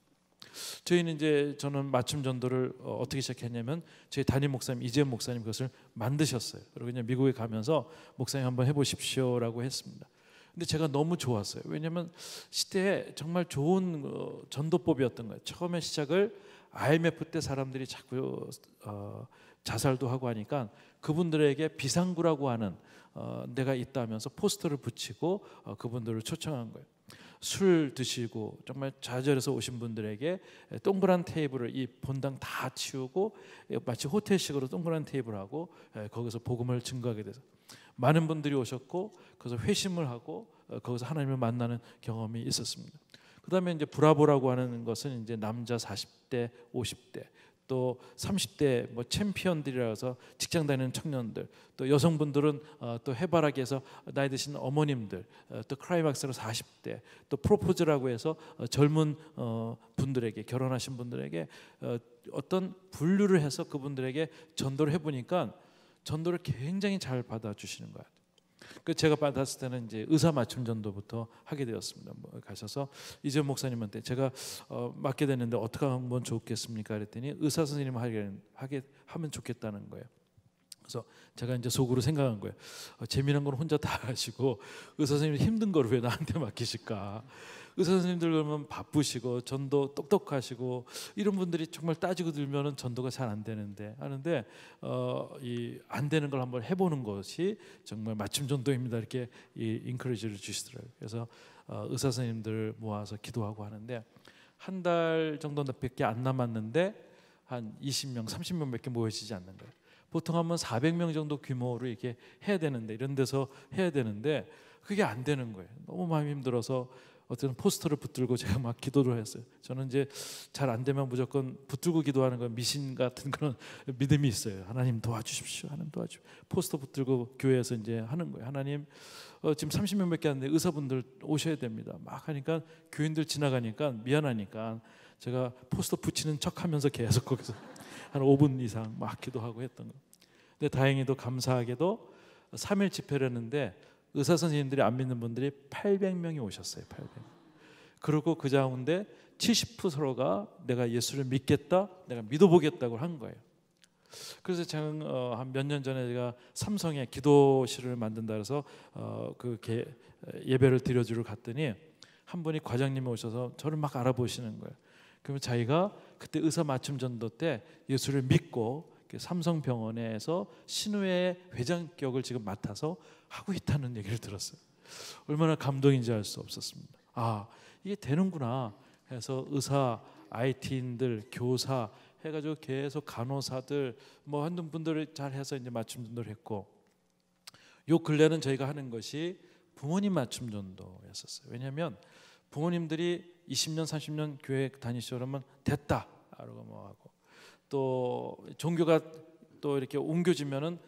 저희는 이제 저는 맞춤 전도를 어떻게 시작했냐면 저희 담임 목사님 이재현 목사님 그것을 만드셨어요. 그리고 그냥 미국에 가면서 목사님 한번 해보십시오라고 했습니다. 근데 제가 너무 좋았어요. 왜냐하면 시대에 정말 좋은 전도법이었던 거예요. 처음에 시작을 IMF 때 사람들이 자꾸 자살도 하고 하니까 그분들에게 비상구라고 하는 데가 있다 하면서 포스터를 붙이고 그분들을 초청한 거예요. 술 드시고 정말 좌절해서 오신 분들에게 동그란 테이블을 이 본당 다 치우고 마치 호텔식으로 동그란 테이블하고 거기서 복음을 증거하게 돼서 많은 분들이 오셨고 거기서 회심을 하고 거기서 하나님을 만나는 경험이 있었습니다. 그다음에 이제 브라보라고 하는 것은 이제 남자 40대, 50대 또 30대 뭐 챔피언들이라서 직장 다니는 청년들, 또 여성분들은 또 해바라기에서 나이 드신 어머님들, 또 크라이막스로 40대, 또 프로포즈라고 해서 젊은 분들에게 결혼하신 분들에게 어떤 분류를 해서 그분들에게 전도를 해보니까 전도를 굉장히 잘 받아주시는 것 같아요. 그 제가 받았을 때는 이제 의사 맞춤 전도부터 하게 되었습니다. 가셔서 이재현 목사님한테 제가 맡게 됐는데 어떻게 하면 좋겠습니까? 그랬더니 의사 선생님 하게 하면 좋겠다는 거예요. 그래서 제가 이제 속으로 생각한 거예요. 재미난 건 혼자 다 하시고 의사 선생님 힘든 걸 왜 나한테 맡기실까? 의사 선생님들 그러면 바쁘시고 전도 똑똑하시고 이런 분들이 정말 따지고 들면은 전도가 잘 안 되는데 하는데 이 안 되는 걸 한번 해보는 것이 정말 맞춤 전도입니다. 이렇게 이 인커리지를 주시더라고요. 그래서 의사 선생님들 모아서 기도하고 하는데 한 달 정도밖에 안 남았는데 한 20명, 30명밖에 모여지지 않는 거예요. 보통 하면 400명 정도 규모로 이렇게 해야 되는데 이런 데서 해야 되는데 그게 안 되는 거예요. 너무 마음이 힘들어서 어떤 포스터를 붙들고 제가 막 기도를 했어요. 저는 이제 잘 안 되면 무조건 붙들고 기도하는 건 미신 같은 그런 믿음이 있어요. 하나님 도와주십시오. 하나님 도와주십시오. 포스터 붙들고 교회에서 이제 하는 거예요. 하나님 지금 30명밖에 안 되는데 의사분들 오셔야 됩니다. 막 하니까 교인들 지나가니까 미안하니까 제가 포스터 붙이는 척하면서 계속 거기서 한 5분 이상 막 기도하고 했던 거예요. 근데 다행히도 감사하게도 3일 집회를 했는데 의사 선생님들이 안 믿는 분들이 800명이 오셨어요. 800명. 그리고 그 가운데 70%가 내가 예수를 믿겠다, 내가 믿어보겠다고 한 거예요. 그래서 제가 한 몇 년 전에 제가 삼성에 기도실을 만든다 해서 예배를 드려주러 갔더니 한 분이 과장님이 오셔서 저를 막 알아보시는 거예요. 그러면 자기가 그때 의사 맞춤 전도 때 예수를 믿고 삼성병원에서 신우회 회장격을 지금 맡아서 하고 있다는 얘기를 들었어요. 얼마나 감동인지 알 수 없었습니다. 아, 이게 되는구나 해서 의사, IT인들, 교사 해가지고 계속 간호사들 뭐 한두 분들을 잘 해서 이제 맞춤 전도를 했고, 요 근래는 저희가 하는 것이 부모님 맞춤 전도였었어요. 왜냐하면 부모님들이 20년, 30년 교회 다니시고 그러면 됐다 라고 뭐 하고 또 종교가 또 이렇게 옮겨지면은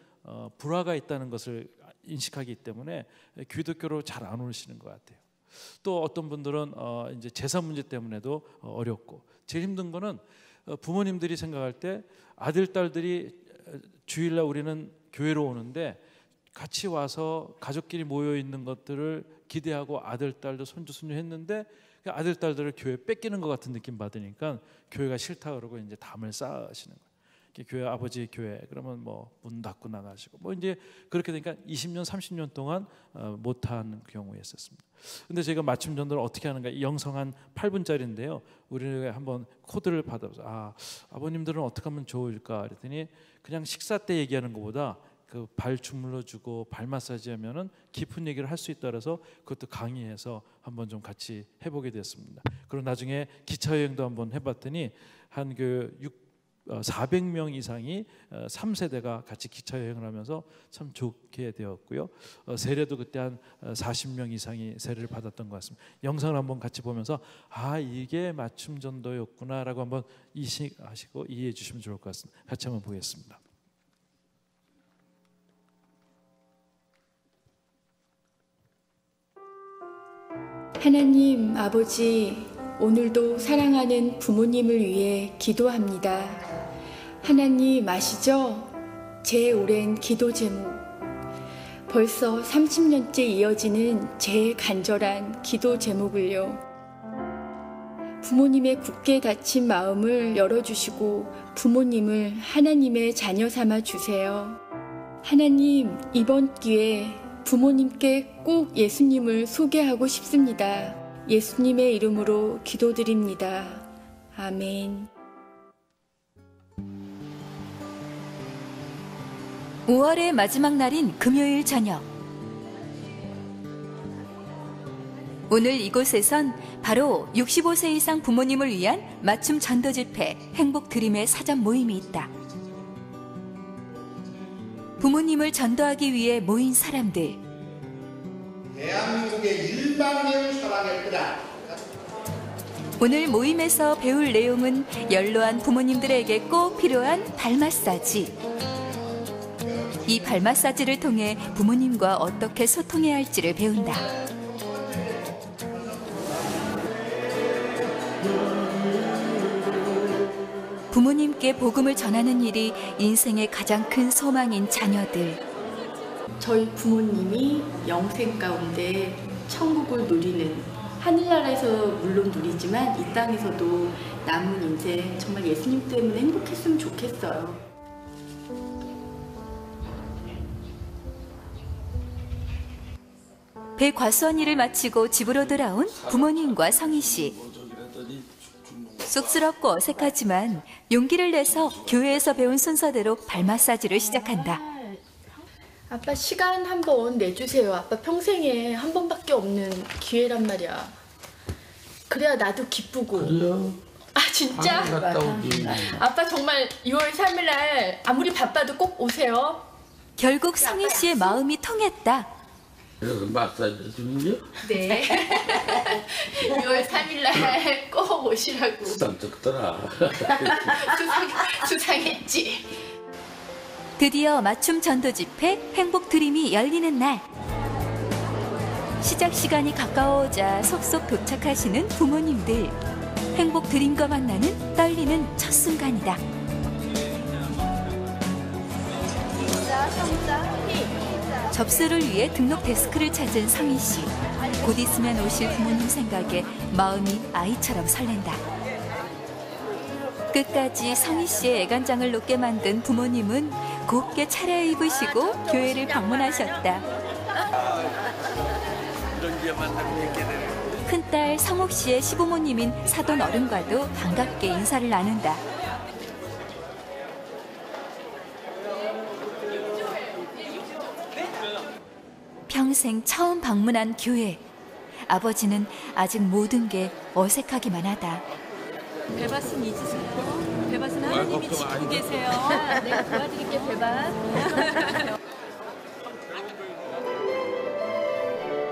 불화가 있다는 것을 인식하기 때문에 기독교로 잘 안 오시는 것 같아요. 또 어떤 분들은 이제 재산 문제 때문에도 어렵고, 제일 힘든 거는 부모님들이 생각할 때 아들 딸들이 주일날 우리는 교회로 오는데 같이 와서 가족끼리 모여 있는 것들을 기대하고 아들 딸도 손주 손녀 했는데 아들 딸들을 교회 뺏기는 것 같은 느낌 받으니까 교회가 싫다 그러고 이제 담을 쌓으시는 거예요. 교회, 아버지 교회 그러면 뭐 문 닫고 나가시고 뭐 이제 그렇게 되니까 20년 30년 동안 못한 경우였었습니다. 근데 제가 맞춤 전도를 어떻게 하는가, 영상 한 8분짜리인데요. 우리가 한번 코드를 받아서 아버님들은 어떻게 하면 좋을까 그랬더니, 그냥 식사 때 얘기하는 것보다 그 발 주물러 주고 발 마사지 하면은 깊은 얘기를 할 수 있다 그래서 그것도 강의해서 한번 좀 같이 해보게 됐습니다. 그리고 나중에 기차 여행도 한번 해봤더니 한 400명 이상이 3세대가 같이 기차 여행을 하면서 참 좋게 되었고요. 세례도 그때 한 40명 이상이 세례를 받았던 것 같습니다. 영상을 한번 같이 보면서 이게 맞춤 전도였구나라고 한번 인식하시고 이해해 주시면 좋을 것 같습니다. 같이 한번 보겠습니다. 하나님 아버지, 오늘도 사랑하는 부모님을 위해 기도합니다. 하나님 아시죠? 제 오랜 기도 제목, 벌써 30년째 이어지는 제 간절한 기도 제목을요. 부모님의 굳게 닫힌 마음을 열어주시고 부모님을 하나님의 자녀 삼아 주세요. 하나님, 이번 기회에 부모님께 꼭 예수님을 소개하고 싶습니다. 예수님의 이름으로 기도드립니다. 아멘. 5월의 마지막 날인 금요일 저녁. 오늘 이곳에선 바로 65세 이상 부모님을 위한 맞춤 전도 집회 행복 드림의 사전 모임이 있다. 부모님을 전도하기 위해 모인 사람들. 대한민국의 일방적을 사랑할 거다. 오늘 모임에서 배울 내용은 연로한 부모님들에게 꼭 필요한 발 마사지. 이 발 마사지를 통해 부모님과 어떻게 소통해야 할지를 배운다. 부모님께 복음을 전하는 일이 인생의 가장 큰 소망인 자녀들. 저희 부모님이 영생 가운데 천국을 누리는, 하늘나라에서 물론 누리지만 이 땅에서도 남은 인생 정말 예수님 때문에 행복했으면 좋겠어요. 배 과수원 일을 마치고 집으로 돌아온 부모님과 성희 씨. 쑥스럽고 어색하지만 용기를 내서 교회에서 배운 순서대로 발 마사지를 시작한다. 아빠 시간 한번 내주세요. 아빠 평생에 한 번밖에 없는 기회란 말이야. 그래야 나도 기쁘고. 그래요? 진짜? 갔다 오기. 아빠 정말 6월 3일 날 아무리 바빠도 꼭 오세요. 결국 성희 씨의 마음이 통했다. 그래서 마사지 주는요? 네. 6월 3일 날 꼭 오시라고. 부담 적더라. 수상했지. 드디어 맞춤 전도 집회 행복 드림이 열리는 날. 시작 시간이 가까워오자 속속 도착하시는 부모님들. 행복 드림과 만나는 떨리는 첫 순간이다. 접수를 위해 등록 데스크를 찾은 성희 씨. 곧 있으면 오실 부모님 생각에 마음이 아이처럼 설렌다. 끝까지 성희 씨의 애간장을 녹게 만든 부모님은 곱게 차려입으시고 교회를 방문하셨다. 큰딸 성옥 씨의 시부모님인 사돈 어른과도 반갑게 인사를 나눈다. 평생 처음 방문한 교회. 아버지는 아직 모든 게 어색하기만 하다. 배밭은 잊으세요. 배밭은 하나님이 지키고 계세요. 내가 도와드릴게, 배반.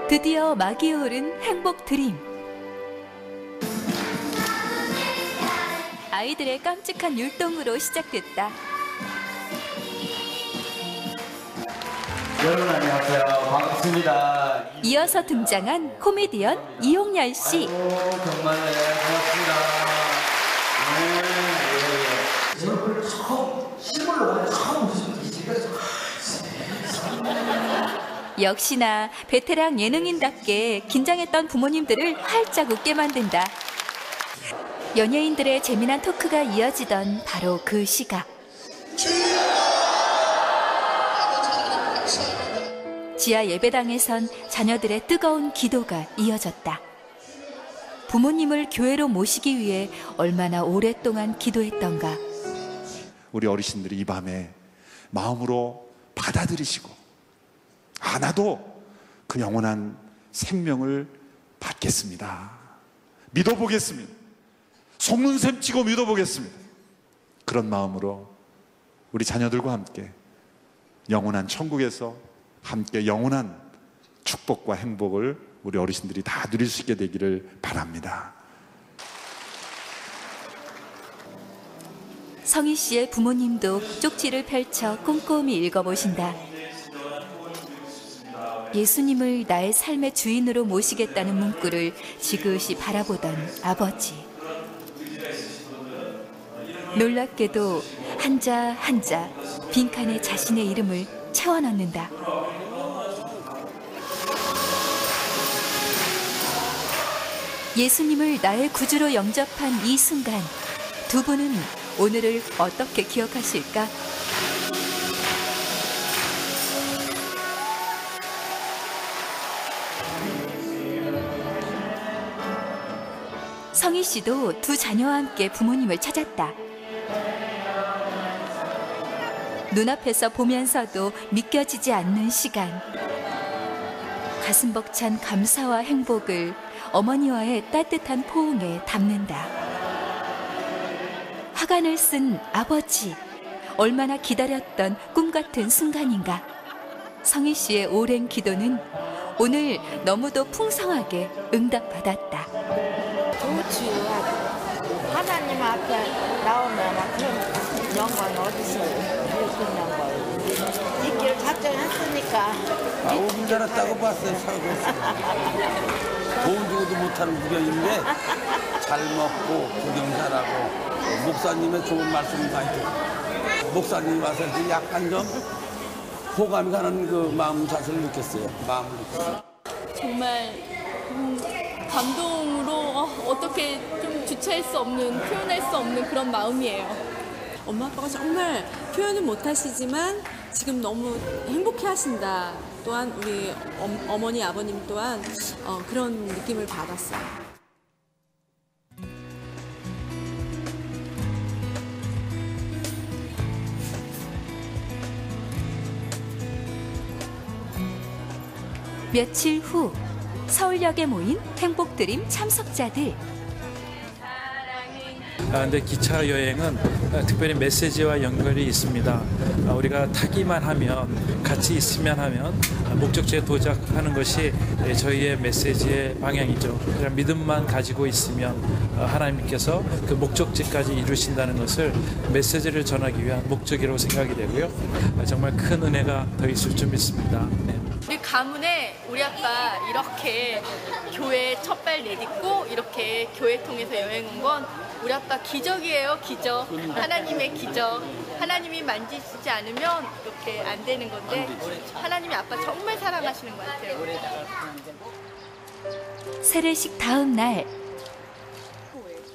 드디어 막이 오른 행복 드림. 아이들의 깜찍한 율동으로 시작됐다. 여러분 안녕하세요. 반갑습니다. 이어서 등장한 코미디언 이용열 씨. 정말 고맙습니다. 역시나 베테랑 예능인답게 긴장했던 부모님들을 활짝 웃게 만든다. 연예인들의 재미난 토크가 이어지던 바로 그 시각. 지하 예배당에선 자녀들의 뜨거운 기도가 이어졌다. 부모님을 교회로 모시기 위해 얼마나 오랫동안 기도했던가. 우리 어르신들이 이 밤에 마음으로 받아들이시고 나도 그 영원한 생명을 받겠습니다. 믿어보겠습니다. 속눈샘 치고 믿어보겠습니다. 그런 마음으로 우리 자녀들과 함께 영원한 천국에서 함께 영원한 축복과 행복을 우리 어르신들이 다 누릴 수 있게 되기를 바랍니다. 성희 씨의 부모님도 쪽지를 펼쳐 꼼꼼히 읽어보신다. 예수님을 나의 삶의 주인으로 모시겠다는 문구를 지그시 바라보던 아버지. 놀랍게도 한자 한자 빈칸에 자신의 이름을 채워넣는다. 예수님을 나의 구주로 영접한 이 순간, 두 분은 오늘을 어떻게 기억하실까? 성희 씨도 두 자녀와 함께 부모님을 찾았다. 눈앞에서 보면서도 믿겨지지 않는 시간. 가슴 벅찬 감사와 행복을 어머니와의 따뜻한 포옹에 담는다. 화관을 쓴 아버지. 얼마나 기다렸던 꿈 같은 순간인가. 성희 씨의 오랜 기도는 오늘 너무도 풍성하게 응답받았다. 좋지. 하나님 앞에 나오면 막 그런 영광이 어디서 이렇게 거예요. 이 길 작정했으니까. 5분 자랐다고 봤어요. 돈 주고도 못하는 구경인데 잘 먹고 구경 잘하고 목사님의 좋은 말씀 많이 듣고 목사님이 와서 이제 약간 좀 호감이 가는 그 마음 자세를 느꼈어요. 마음을 느꼈어요. 정말 감동으로 어떻게 좀 주체할 수 없는, 표현할 수 없는 그런 마음이에요. 엄마 아빠가 정말 표현은 못하시지만 지금 너무 행복해 하신다. 또한 우리 어머니 아버님 또한 그런 느낌을 받았어요. 며칠 후 서울역에 모인 행복드림 참석자들. 근데 기차 여행은 특별히 메시지와 연결이 있습니다. 우리가 타기만 하면, 같이 있으면 하면 목적지에 도착하는 것이 저희의 메시지의 방향이죠. 그냥 믿음만 가지고 있으면 하나님께서 그 목적지까지 이루신다는 것을, 메시지를 전하기 위한 목적이라고 생각이 되고요. 정말 큰 은혜가 더 있을 줄 믿습니다. 네. 우리 가문에 우리 아빠 이렇게 교회 첫발 내딛고 이렇게 교회 통해서 여행 온 건 우리 아빠 기적이에요. 기적. 하나님의 기적. 하나님이 만지시지 않으면 이렇게 안 되는 건데 하나님이 아빠 정말 사랑하시는 것 같아요. 세례식 다음 날,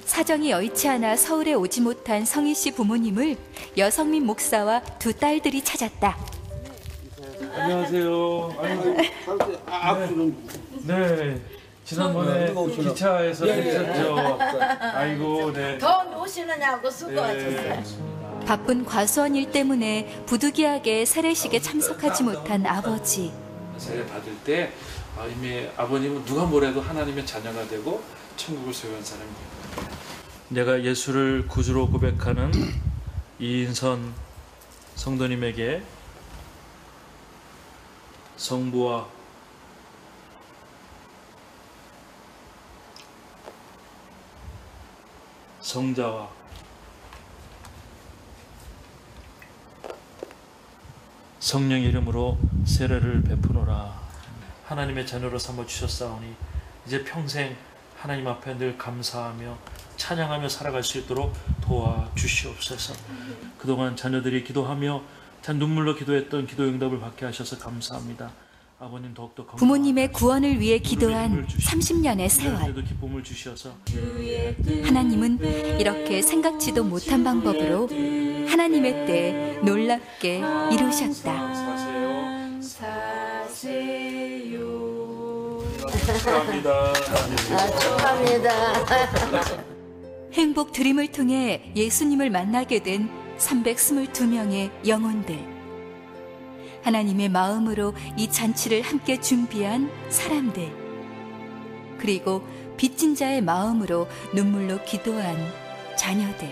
사정이 여의치 않아 서울에 오지 못한 성희 씨 부모님을 여성민 목사와 두 딸들이 찾았다. 안녕하세요. 네. 지난번에 기차에서 오셨죠. 아이고, 네. 더 오시느냐고 수고하셨어요. 바쁜 과수원 일 때문에 부득이하게 세례식에 참석하지 못한 아버지. 세례 받을 때 이미 아버님은 누가 뭐래도 하나님의 자녀가 되고 천국을 소유한 사람입니다. 내가 예수를 구주로 고백하는 이인선 성도님에게 성부와 성자와 성령 이름으로 세례를 베푸노라. 하나님의 자녀로 삼아 주셨사오니 이제 평생 하나님 앞에 늘 감사하며 찬양하며 살아갈 수 있도록 도와주시옵소서. 그동안 자녀들이 기도하며 참 눈물로 기도했던 기도 응답을 받게 하셔서 감사합니다. 아버님 더욱더 부모님의 구원을 위해 기도한 30년의 세월. 기쁨을 주셔서 하나님은 이렇게 생각지도 못한 방법으로 하나님의 때 놀랍게 이루셨다. 축하합니다. 축하합니다. 행복 드림을 통해 예수님을 만나게 된 322명의 영혼들. 하나님의 마음으로 이 잔치를 함께 준비한 사람들. 그리고 빚진 자의 마음으로 눈물로 기도한 자녀들.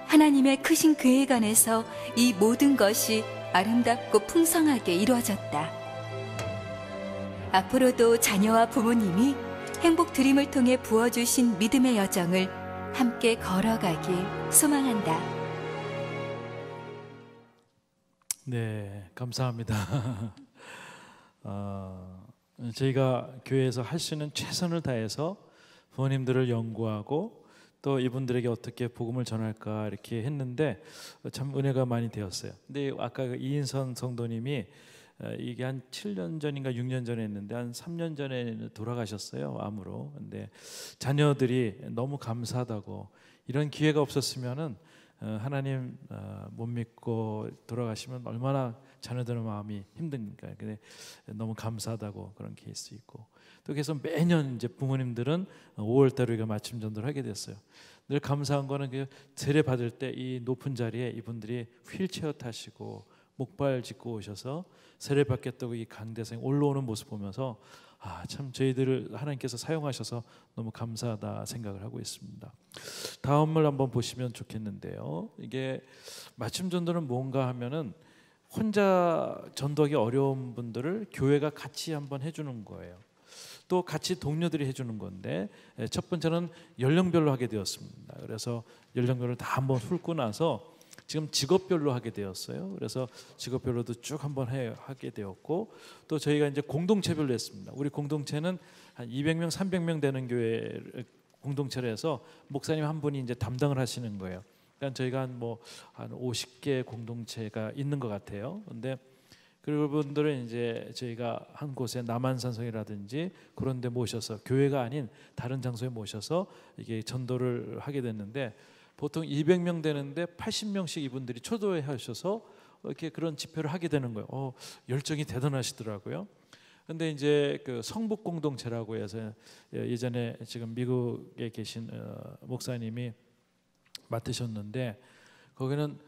하나님의 크신 계획 안에서 이 모든 것이 아름답고 풍성하게 이루어졌다. 앞으로도 자녀와 부모님이 행복 드림을 통해 부어주신 믿음의 여정을 함께 걸어가길 소망한다. 네, 감사합니다. 저희가 교회에서 할 수 있는 최선을 다해서 부모님들을 연구하고 또 이분들에게 어떻게 복음을 전할까 이렇게 했는데 참 은혜가 많이 되었어요. 근데 아까 이인선 성도님이 이게 한 7년 전인가 6년 전에 했는데 한 3년 전에 돌아가셨어요, 암으로. 근데 자녀들이 너무 감사하다고, 이런 기회가 없었으면은 하나님 못 믿고 돌아가시면 얼마나 자녀들의 마음이 힘듭니까? 근데 너무 감사하다고 그런 케이스 있고, 또 그래서 매년 이제 부모님들은 5월달에 우리가 맞춤 전도를 하게 됐어요. 늘 감사한 거는 그 세례 받을 때 이 높은 자리에 이분들이 휠체어 타시고 목발 짚고 오셔서 세례 받겠다고 이 강대상에 올라오는 모습 보면서 참 저희들을 하나님께서 사용하셔서 너무 감사하다 생각을 하고 있습니다. 다음을 한번 보시면 좋겠는데요. 이게 맞춤 전도는 뭔가 하면은 혼자 전도하기 어려운 분들을 교회가 같이 한번 해주는 거예요. 또 같이 동료들이 해주는 건데, 첫 번째는 연령별로 하게 되었습니다. 그래서 연령별로 다 한번 훑고 나서 지금 직업별로 하게 되었어요. 그래서 직업별로도 쭉 한번 하게 되었고, 또 저희가 이제 공동체별로 했습니다. 우리 공동체는 한 200명, 300명 되는 교회 공동체로 해서 목사님 한 분이 이제 담당을 하시는 거예요. 그러니까 저희가 한 50개 공동체가 있는 것 같아요. 근데 그분들은 이제 저희가 한 곳에 남한산성이라든지 그런 데 모셔서, 교회가 아닌 다른 장소에 모셔서 이게 전도를 하게 됐는데, 보통 200명 되는데 80명씩 이분들이 초도해 하셔서 이렇게 그런 집회를 하게 되는 거예요. 열정이 대단하시더라고요. 근데 이제 그 성북 공동체라고 해서 예전에 지금 미국에 계신 목사님이 맡으셨는데, 거기는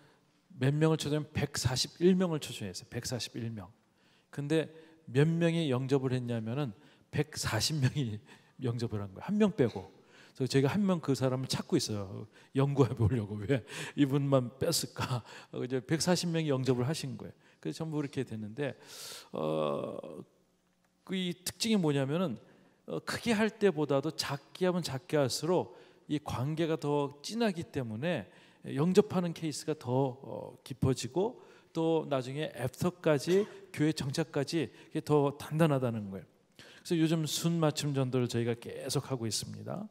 몇 명을 초대하면 141명을 초청했어요. 141명. 근데 몇 명이 영접을 했냐면은 140명이 영접을 한 거예요. 한 명 빼고. 그래서 제가 한 명 그 사람을 찾고 있어요. 연구해 보려고. 왜 이분만 뺐을까? 이제 140명이 영접을 하신 거예요. 그래서 전부 이렇게 됐는데, 이 특징이 뭐냐면은 크게 할 때보다도 작게 하면 작게 할수록 이 관계가 더 진하기 때문에 영접하는 케이스가 더 깊어지고, 또 나중에 애프터까지 교회 정착까지 더 단단하다는 거예요. 그래서 요즘 순 맞춤 전도를 저희가 계속 하고 있습니다.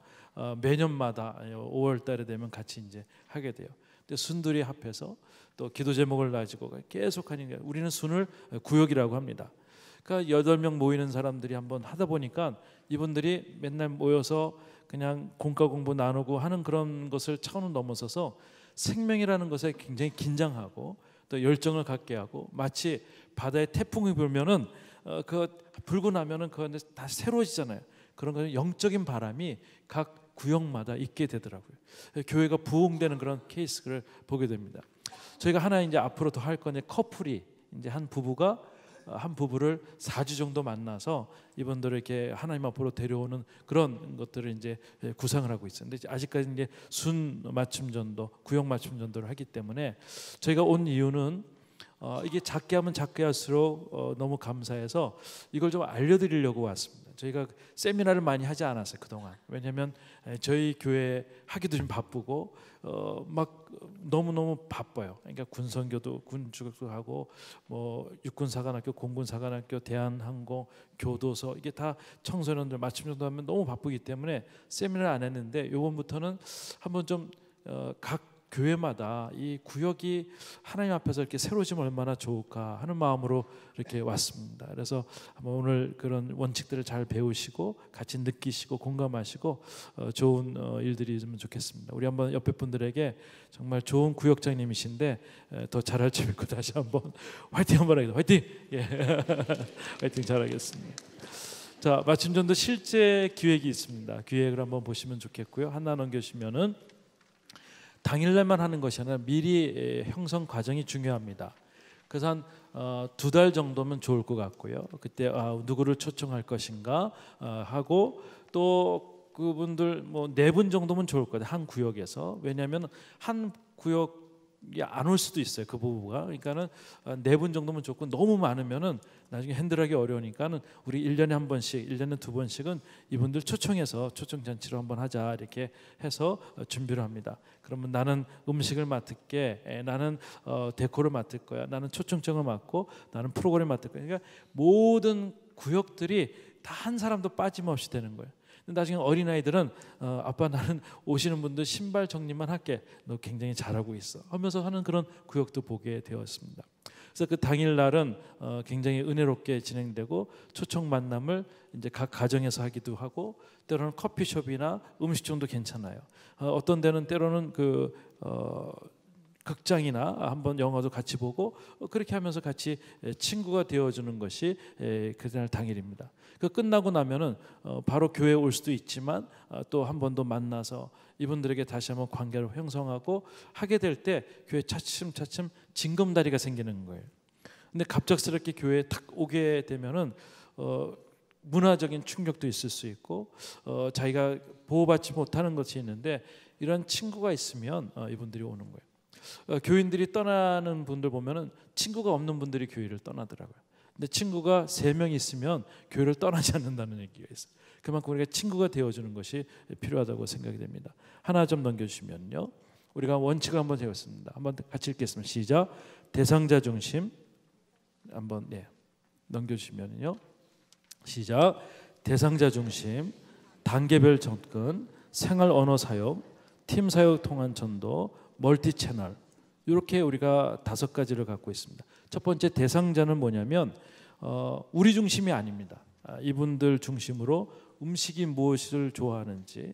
매년마다 5월 달에 되면 같이 이제 하게 돼요. 근데 순들이 합해서 또 기도 제목을 가지고 계속 하는 거예요. 우리는 순을 구역이라고 합니다. 그러니까 8명 모이는 사람들이 한번 하다 보니까 이분들이 맨날 모여서 그냥 공과 공부 나누고 하는 그런 것을 차원을 넘어서서 생명이라는 것에 굉장히 긴장하고 또 열정을 갖게 하고, 마치 바다에 태풍이 불면은 그 불고 나면은 그건 다 새로워지잖아요. 그런 거 영적인 바람이 각 구역마다 있게 되더라고요. 교회가 부흥되는 그런 케이스를 보게 됩니다. 저희가 하나 이제 앞으로 더 할 건데, 커플이 이제 한 부부를 4주 정도 만나서 이분들을 이렇게 하나님 앞으로 데려오는 그런 것들을 이제 구상을 하고 있어요. 근데 아직까지 이제 순 맞춤 전도, 구역 맞춤 전도를 하기 때문에 저희가 온 이유는 이게 작게 하면 작게 할수록 너무 감사해서 이걸 좀 알려드리려고 왔습니다. 저희가 세미나를 많이 하지 않았어요, 그동안. 왜냐하면 저희 교회 하기도 좀 바쁘고 막 너무너무 바빠요. 그러니까 군선교도 군주교도 하고 뭐 육군사관학교, 공군사관학교, 대한항공, 교도소 이게 다 청소년들 맞춤 정도 하면 너무 바쁘기 때문에 세미나를 안 했는데 요번부터는 한번 좀 각 교회마다 이 구역이 하나님 앞에서 이렇게 새로워지면 얼마나 좋을까 하는 마음으로 이렇게 왔습니다. 그래서 한번 오늘 그런 원칙들을 잘 배우시고 같이 느끼시고 공감하시고 좋은 일들이 있으면 좋겠습니다. 우리 한번 옆에 분들에게 정말 좋은 구역장님이신데 더 잘할 줄 믿고 다시 한번 화이팅 한번 하겠습니다. 화이팅! 예. 화이팅 잘하겠습니다. 자, 맞춤전도 실제 기획이 있습니다. 기획을 한번 보시면 좋겠고요. 하나 넘겨주시면은 당일날만 하는 것이 아니라 미리 형성 과정이 중요합니다. 그래서 한 2달 정도면 좋을 것 같고요. 그때 누구를 초청할 것인가 하고 또 그분들 뭐 4분 정도면 좋을 것 같아요. 한 구역에서. 왜냐하면 한 구역이 안 올 수도 있어요. 그 부부가. 그러니까는 4분 정도면 좋고 너무 많으면은 나중에 핸들하기 어려우니까는 우리 1년에 한 번씩, 1년에 2번씩은 이분들 초청해서 초청 잔치로 한번 하자 이렇게 해서 준비를 합니다. 그러면 나는 음식을 맡을게, 나는 데코를 맡을 거야, 나는 초청장을 맡고, 나는 프로그램을 맡을 거야. 그러니까 모든 구역들이 다 한 사람도 빠짐없이 되는 거예요. 나중에 어린아이들은 아빠 나는 오시는 분들 신발 정리만 할게, 너 굉장히 잘하고 있어 하면서 하는 그런 구역도 보게 되었습니다. 그래서 그 당일날은 굉장히 은혜롭게 진행되고 초청 만남을 이제 각 가정에서 하기도 하고 때로는 커피숍이나 음식점도 괜찮아요. 어떤 데는 때로는 그 극장이나 한번 영화도 같이 보고 그렇게 하면서 같이 친구가 되어주는 것이 그날 당일입니다. 그 끝나고 나면은 바로 교회에 올 수도 있지만 또 한 번 더 만나서 이분들에게 다시 한번 관계를 형성하고 하게 될 때 교회 차츰차츰 징검다리가 생기는 거예요. 근데 갑작스럽게 교회에 탁 오게 되면은 문화적인 충격도 있을 수 있고 자기가 보호받지 못하는 것이 있는데 이런 친구가 있으면 이분들이 오는 거예요. 교인들이 떠나는 분들 보면은 친구가 없는 분들이 교회를 떠나더라고요. 근데 친구가 3명 있으면 교회를 떠나지 않는다는 얘기가 있어요. 그만큼 우리가 친구가 되어주는 것이 필요하다고 생각이 됩니다. 하나 좀 넘겨주시면요. 우리가 원칙을 한번 세웠습니다. 한번 같이 읽겠습니다. 시작. 대상자 중심. 한번 넘겨주시면요. 시작. 대상자 중심, 단계별 접근, 생활 언어 사용, 팀 사역 통한 전도, 멀티 채널 이렇게 우리가 5가지를 갖고 있습니다. 첫 번째 대상자는 뭐냐면 우리 중심이 아닙니다. 이분들 중심으로 음식이 무엇을 좋아하는지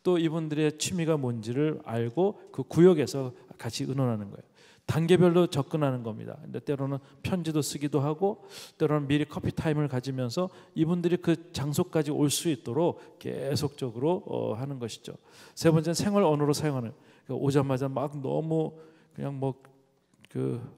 또 이분들의 취미가 뭔지를 알고 그 구역에서 같이 의논하는 거예요. 단계별로 접근하는 겁니다. 근데 때로는 편지도 쓰기도 하고 때로는 미리 커피 타임을 가지면서 이분들이 그 장소까지 올 수 있도록 계속적으로 하는 것이죠. 세 번째는 생활 언어로 사용하는. 그러니까 오자마자 막 너무 그냥 뭐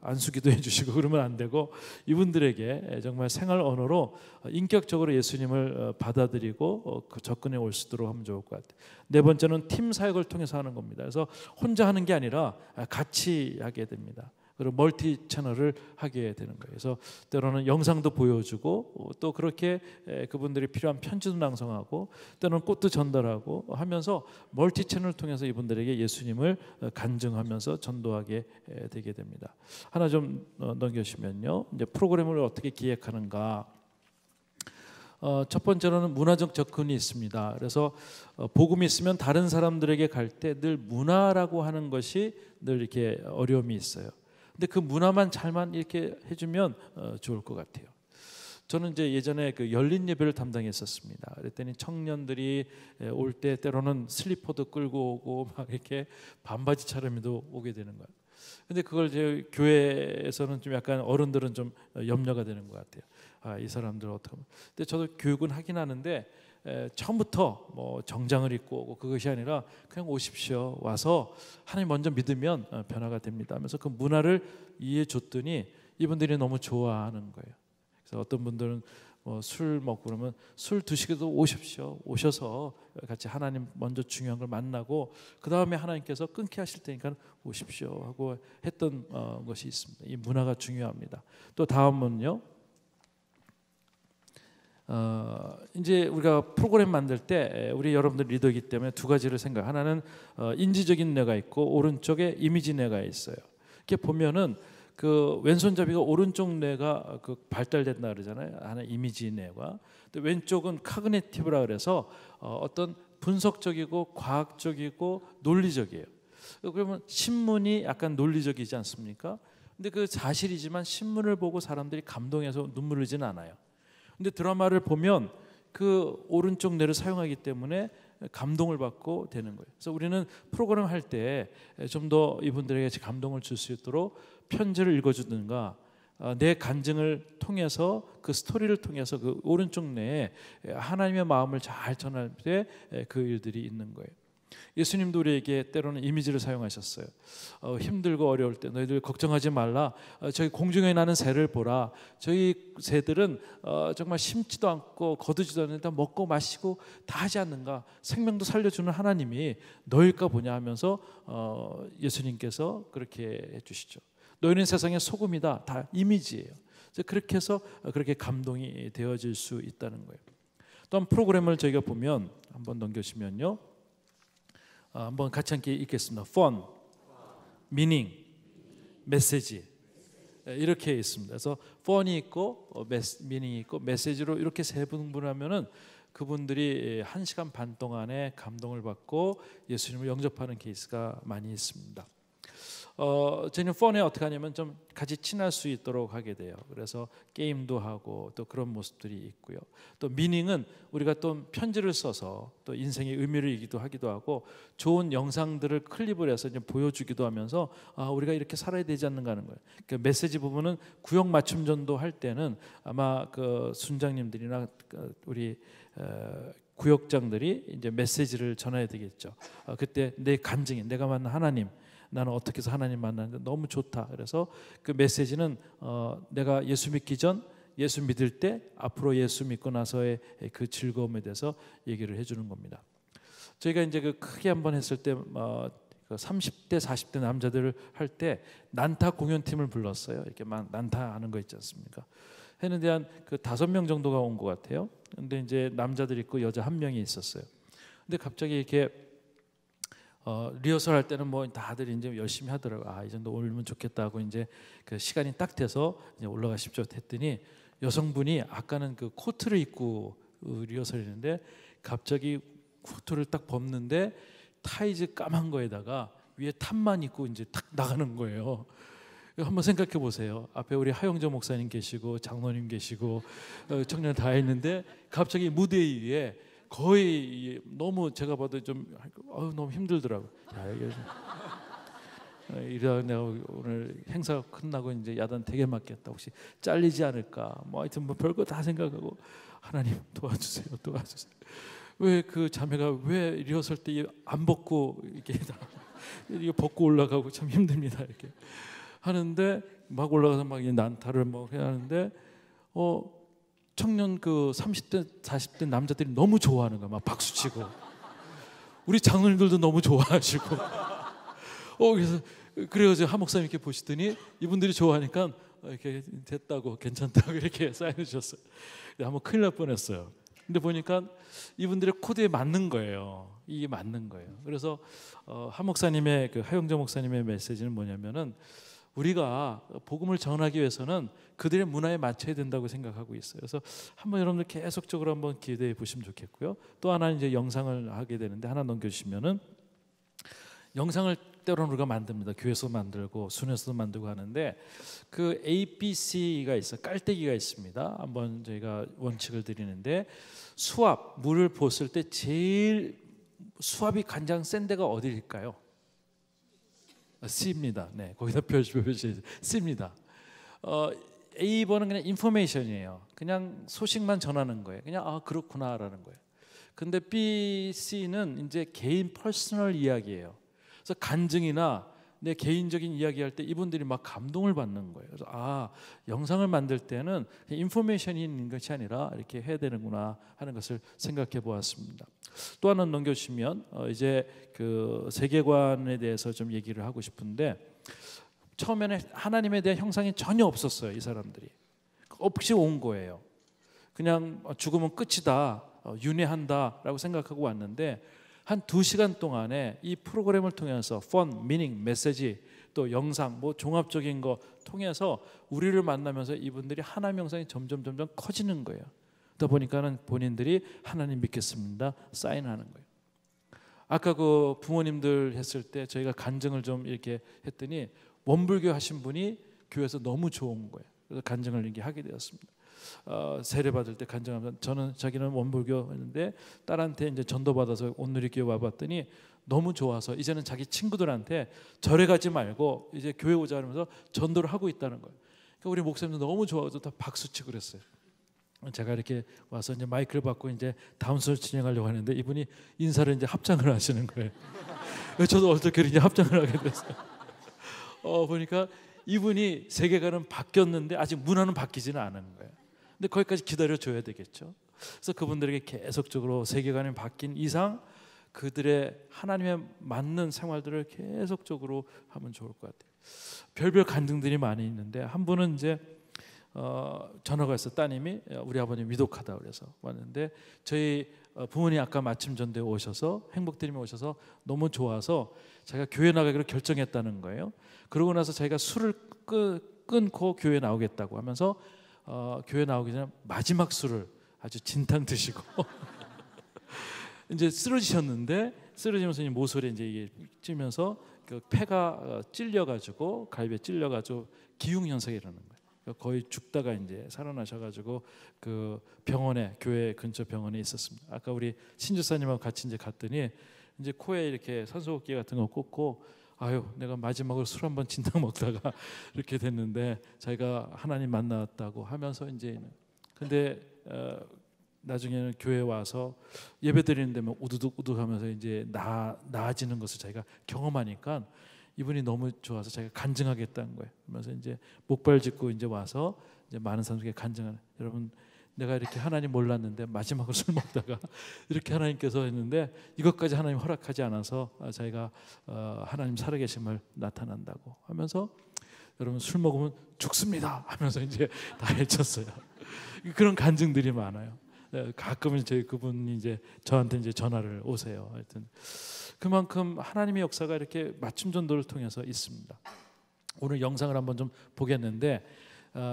안수기도 해주시고 그러면 안 되고 이분들에게 정말 생활 언어로 인격적으로 예수님을 받아들이고 접근해 올 수 있도록 하면 좋을 것 같아요. 네 번째는 팀 사역을 통해서 하는 겁니다. 그래서 혼자 하는 게 아니라 같이 하게 됩니다. 그리고 멀티 채널을 하게 되는 거예요. 그래서 때로는 영상도 보여주고 또 그렇게 그분들이 필요한 편지도 낭송하고 때로는 꽃도 전달하고 하면서 멀티 채널을 통해서 이분들에게 예수님을 간증하면서 전도하게 되게 됩니다. 하나 좀 넘겨주시면요. 이제 프로그램을 어떻게 기획하는가. 첫 번째로는 문화적 접근이 있습니다. 그래서 복음이 있으면 다른 사람들에게 갈 때 늘 문화라고 하는 것이 늘 이렇게 어려움이 있어요. 근데 그 문화만 잘만 이렇게 해주면 좋을 것 같아요. 저는 이제 예전에 그 열린 예배를 담당했었습니다. 그랬더니 청년들이 올 때 때로는 슬리퍼도 끌고 오고 막 이렇게 반바지 차림도 오게 되는 거예요. 근데 그걸 제 교회에서는 좀 약간 어른들은 좀 염려가 되는 것 같아요. 이 사람들 어떻게 하면. 근데 저도 교육은 하긴 하는데 처음부터 뭐 정장을 입고 오고 그것이 아니라 그냥 오십시오. 와서 하나님 먼저 믿으면 변화가 됩니다 하면서 그 문화를 이해해 줬더니 이분들이 너무 좋아하는 거예요. 그래서 어떤 분들은 술 먹고 그러면 술 드시기도 오십시오. 오셔서 같이 하나님 먼저 중요한 걸 만나고 그 다음에 하나님께서 끊게 하실 테니까 오십시오 하고 했던 것이 있습니다. 이 문화가 중요합니다. 또 다음은요. 이제 우리가 프로그램 만들 때 우리 여러분들 리더이기 때문에 두 가지를 생각. 하나는 인지적인 뇌가 있고 오른쪽에 이미지 뇌가 있어요. 이렇게 보면은 그 왼손잡이가 오른쪽 뇌가 그 발달된다 그러잖아요. 하나 이미지 뇌가. 또 왼쪽은 카그니티브라 그래서 어떤 분석적이고 과학적이고 논리적이에요. 그러면 신문이 약간 논리적이지 않습니까? 근데 그 사실이지만 신문을 보고 사람들이 감동해서 눈물 흘리지는 않아요. 근데 드라마를 보면 그 오른쪽 뇌를 사용하기 때문에 감동을 받고 되는 거예요. 그래서 우리는 프로그램 할 때 좀 더 이분들에게 감동을 줄 수 있도록 편지를 읽어주든가 내 간증을 통해서 그 스토리를 통해서 그 오른쪽 뇌에 하나님의 마음을 잘 전할 때 그 일들이 있는 거예요. 예수님도 우리에게 때로는 이미지를 사용하셨어요. 힘들고 어려울 때 너희들 걱정하지 말라. 저희 공중에 나는 새를 보라. 저희 새들은 정말 심지도 않고 거두지도 않는다 먹고 마시고 다 하지 않는가. 생명도 살려주는 하나님이 너일까 보냐 하면서 예수님께서 그렇게 해주시죠. 너희는 세상의 소금이다. 다 이미지예요. 그렇게 해서 그렇게 감동이 되어질 수 있다는 거예요. 또한 프로그램을 저희가 보면 한번 넘겨주시면요. 한번 같이 함께 읽겠습니다. fun, meaning, 메시지 이렇게 있습니다. 그래서 fun이 있고 meaning이 있고 메시지로 이렇게 세 분분하면은 그분들이 1시간 반 동안에 감동을 받고 예수님을 영접하는 케이스가 많이 있습니다. 저희는 펀에 어떻게 하냐면 좀 같이 친할 수 있도록 하게 돼요. 그래서 게임도 하고 또 그런 모습들이 있고요. 또 미닝은 우리가 또 편지를 써서 또 인생의 의미를 이기도 하기도 하고 좋은 영상들을 클립을 해서 이제 보여주기도 하면서 우리가 이렇게 살아야 되지 않는가 하는 거예요. 그 메시지 부분은 구역 맞춤 전도 할 때는 아마 그 순장님들이나 우리 구역장들이 이제 메시지를 전해야 되겠죠. 그때 내 간증이 내가 만난 하나님 나는 어떻게 해서 하나님 만나는데 너무 좋다. 그래서 그 메시지는 내가 예수 믿기 전 예수 믿을 때 앞으로 예수 믿고 나서의 그 즐거움에 대해서 얘기를 해주는 겁니다. 저희가 이제 그 크게 한번 했을 때 30대 40대 남자들을 할 때 난타 공연팀을 불렀어요. 이렇게 막 난타하는 거 있지 않습니까? 했는데 한 그 5명 정도가 온 것 같아요. 근데 이제 남자들 있고 여자 1명이 있었어요. 근데 갑자기 이렇게 리허설 할 때는 뭐 다들 이제 열심히 하더라고요. 이 정도 올리면 좋겠다 하고 이제 그 시간이 딱 돼서 이제 올라가십시오 했더니 여성분이 아까는 그 코트를 입고 리허설했는데 갑자기 코트를 딱 벗는데 타이즈 까만 거에다가 위에 탑만 입고 이제 탁 나가는 거예요. 한번 생각해 보세요. 앞에 우리 하영조 목사님 계시고 장로님 계시고 청년 다 있는데 갑자기 무대 위에 거의 너무 제가 봐도 좀 너무 힘들더라고요. 이러다 내가 오늘 행사가 끝나고 이제 야단 되게 맞겠다. 혹시 잘리지 않을까? 뭐 하여튼 뭐 별거 다 생각하고 하나님 도와주세요, 도와주세요. 왜 그 자매가 왜 리허설 때 안 벗고 이렇게 이거 벗고 올라가고 참 힘듭니다. 이렇게 하는데 막 올라가서 막 난타를 뭐 해야 하는데 청년 그 30대 40대 남자들이 너무 좋아하는 거야. 막 박수치고 우리 장로님들도 너무 좋아하시고 그래서 한 목사님 이렇게 보시더니 이분들이 좋아하니까 이렇게 됐다고 괜찮다고 이렇게 사인해 주셨어요. 한번 큰일 날 뻔했어요. 근데 보니까 이분들의 코드에 맞는 거예요. 이게 맞는 거예요. 그래서 한 목사님의 그 하영조 목사님의 메시지는 뭐냐면은 우리가 복음을 전하기 위해서는 그들의 문화에 맞춰야 된다고 생각하고 있어요. 그래서 한번 여러분들 계속적으로 한번 기대해 보시면 좋겠고요. 또 하나 이제 영상을 하게 되는데 하나 넘겨주시면은 영상을 때로는 우리가 만듭니다. 교회에서 만들고 순회에서도 만들고 하는데 그 ABC가 있어 깔때기가 있습니다. 한번 저희가 원칙을 드리는데 수압 물을 붓을 때 제일 수압이 가장 센 데가 어디일까요? C입니다. 네, 거기다 표시 C입니다. A번은 그냥 인포메이션이에요. 그냥 소식만 전하는 거예요. 그냥 그렇구나라는 거예요. 근데 B, C는 이제 개인 퍼스널 이야기예요. 그래서 간증이나 내 개인적인 이야기할 때 이분들이 막 감동을 받는 거예요. 그래서 영상을 만들 때는 인포메이션이 있는 것이 아니라 이렇게 해야 되는구나 하는 것을 생각해 보았습니다. 또 하나 넘겨주시면 이제 그 세계관에 대해서 좀 얘기를 하고 싶은데 처음에는 하나님에 대한 형상이 전혀 없었어요. 이 사람들이 없이 온 거예요. 그냥 죽으면 끝이다, 윤회한다라고 생각하고 왔는데 한 2시간 동안에 이 프로그램을 통해서 펀, 미닝, 메시지 또 영상 뭐 종합적인 거 통해서 우리를 만나면서 이분들이 하나님 영상이 점점 커지는 거예요. 그러다 보니까는 본인들이 하나님 믿겠습니다 사인하는 거예요. 아까 그 부모님들 했을 때 저희가 간증을 좀 이렇게 했더니 원불교 하신 분이 교회에서 너무 좋은 거예요. 그래서 간증을 이렇게 하게 되었습니다. 세례 받을 때 간증하면 자기는 원불교였는데 딸한테 이제 전도 받아서 온누리교회 와봤더니 너무 좋아서 이제는 자기 친구들한테 절에 가지 말고 이제 교회 오자 하면서 전도를 하고 있다는 거예요. 그러니까 우리 목사님도 너무 좋아서 다 박수치고 그랬어요. 제가 이렇게 와서 이제 마이크를 받고 이제 다음 수를 진행하려고 하는데 이분이 인사를 이제 합장을 하시는 거예요. 저도 어떻게 이제 합장을 하게 됐어요. 보니까 이분이 세계관은 바뀌었는데 아직 문화는 바뀌지는 않은 거예요. 근데 거기까지 기다려 줘야 되겠죠. 그래서 그분들에게 계속적으로 세계관이 바뀐 이상 그들의 하나님에 맞는 생활들을 계속적으로 하면 좋을 것 같아요. 별별 간증들이 많이 있는데 한 분은 이제 전화가 왔어. 따님이 우리 아버님 위독하다 그래서 왔는데 저희 부모님 아까 마침 전도에 오셔서 행복드림에 오셔서 너무 좋아서 자기가 교회 나가기로 결정했다는 거예요. 그러고 나서 자기가 술을 끊고 교회 나오겠다고 하면서 교회 나오기 전에 마지막 술을 아주 진탕 드시고 이제 쓰러지셨는데 쓰러지면서 이 모서리 이제 이게 찌면서 그 폐가 찔려가지고 갈비에 찔려가지고 기흉 현상이 일어나는 거예요. 거의 죽다가 이제 살아나셔가지고 그 병원에 교회 근처 병원에 있었습니다. 아까 우리 신주사님하고 같이 이제 갔더니 이제 코에 이렇게 산소호흡기 같은 거 꽂고 아유 내가 마지막으로 술 한번 진탕 먹다가 이렇게 됐는데 자기가 하나님 만났다고 하면서 이제 근데 나중에는 교회 와서 예배 드리는 데면 우두둑우둑하면서 이제 나아지는 것을 자기가 경험하니까 이분이 너무 좋아서 자기가 간증하겠다는 거예요. 그러면서 이제 목발 짚고 이제 와서 이제 많은 사람들에게 간증하는 여러분 내가 이렇게 하나님 몰랐는데 마지막으로 술 먹다가 이렇게 하나님께서 했는데 이것까지 하나님 허락하지 않아서 자기가 하나님 살아계심을 나타난다고 하면서 여러분 술 먹으면 죽습니다 하면서 이제 다 해쳤어요. 그런 간증들이 많아요. 가끔은 저희 그분이 이제 저한테 이제 전화를 오세요. 하여튼 그만큼 하나님의 역사가 이렇게 맞춤 전도를 통해서 있습니다. 오늘 영상을 한번 좀 보겠는데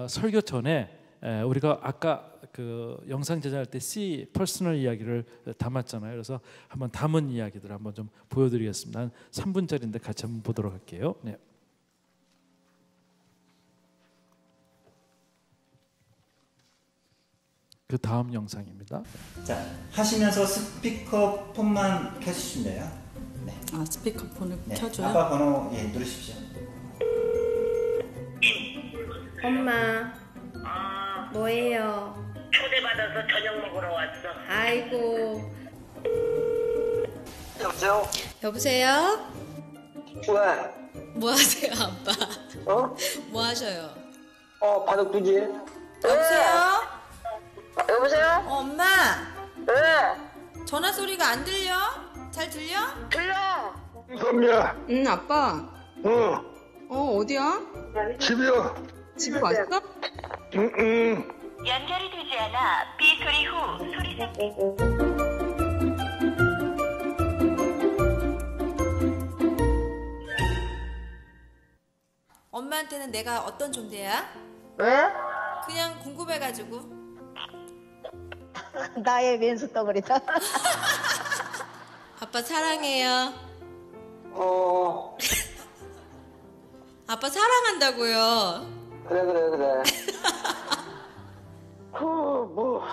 설교 전에 우리가 아까 그 영상 제작할 때 C 퍼스널 이야기를 담았잖아요. 그래서 한번 담은 이야기들 한번 좀 보여드리겠습니다. 한 3분짜리인데 같이 한번 보도록 할게요. 네. 그 다음 영상입니다. 자, 하시면서 스피커폰만 켜주시면 돼요. 네. 아, 스피커폰을 네. 켜줘요? 아빠 번호 누르십시오. 엄마 뭐예요? 초대받아서 저녁 먹으러 왔어. 아이고. 여보세요? 여보세요? 왜? 뭐 하세요 아빠? 어? 뭐 하셔요? 바둑두지. 여보세요? 여보세요? 엄마 왜? 전화 소리가 안 들려? 잘 들려? 들려. 선미야. 응, 아빠. 어디야? 집이요. 집에 왔어? 연결이 되지 않아 비 소리 후 소리 엄마한테는 내가 어떤 존재야? 왜? 그냥 궁금해가지고. 나의 왼수 덩어리다. 아빠 사랑해요. 아빠 사랑한다고요. 그래. 뭐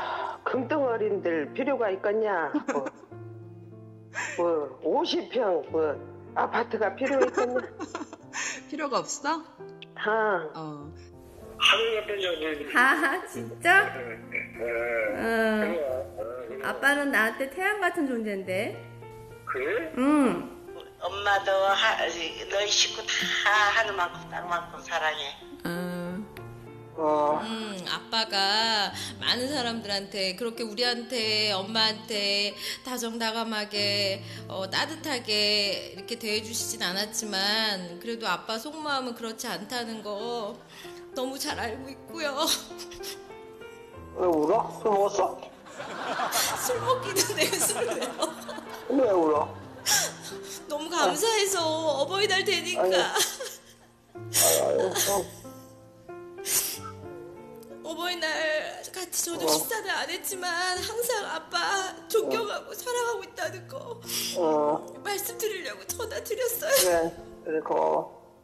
금덩어린들 필요가 있겠냐? 뭐 50평 뭐 아파트가 필요 있겠냐? 필요가 없어? 아 진짜? 아빠는 나한테 태양 같은 존재인데. 그래? 응. 엄마도 너희 식구 다 하늘만큼 땅만큼 사랑해. 아빠가 많은 사람들한테 그렇게 우리한테 엄마한테 다정다감하게 따뜻하게 이렇게 대해주시진 않았지만 그래도 아빠 속마음은 그렇지 않다는 거 너무 잘 알고 있고요. 왜 울어? 술 먹었어? 술 먹기는 해, 술을 왜 먹어? 왜 울어? 너무 감사해서 어버이날 되니까. 어버이날 같이 저녁 식사를 안 했지만 항상 아빠 존경하고 사랑하고 있다는 거 말씀드리려고 전화 드렸어요. 그래 고마워.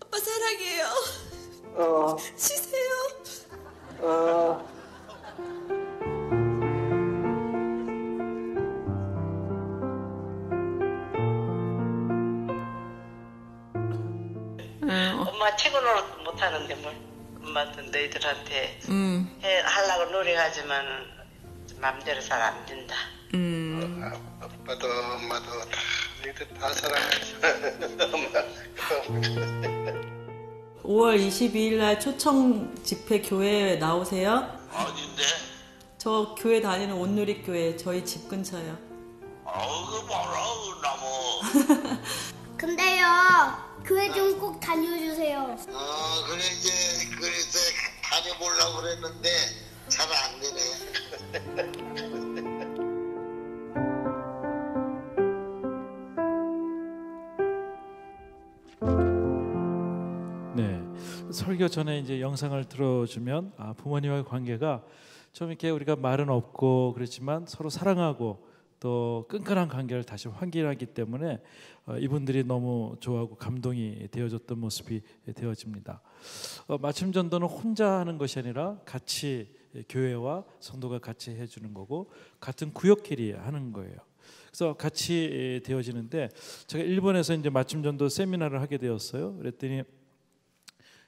아빠 사랑해요. 쉬세요. 엄마 최고는 못하는데 뭘 엄마도 너희들한테 하려고 노력하지만 마음대로 잘 안 된다. 아빠도 엄마도 다 너희들 다 사랑하지. 엄마. 5월 22일 날 초청 집회 교회에 나오세요? 어딘데? 저 교회 다니는 온누리교회 저희 집 근처요. 그 뭐라 나무. 근데요, 교회 좀 꼭 다녀주세요. 그래 이제 그래서 다녀보려고 그랬는데 잘 안 되네. 설교 전에 이제 영상을 들어주면 부모님과의 관계가 좀 이렇게 우리가 말은 없고 그렇지만 서로 사랑하고 또 끈끈한 관계를 다시 확인하기 때문에 이분들이 너무 좋아하고 감동이 되어졌던 모습이 되어집니다. 맞춤 전도는 혼자 하는 것이 아니라 같이 교회와 성도가 같이 해주는 거고 같은 구역끼리 하는 거예요. 그래서 같이 되어지는데 제가 일본에서 이제 맞춤 전도 세미나를 하게 되었어요. 그랬더니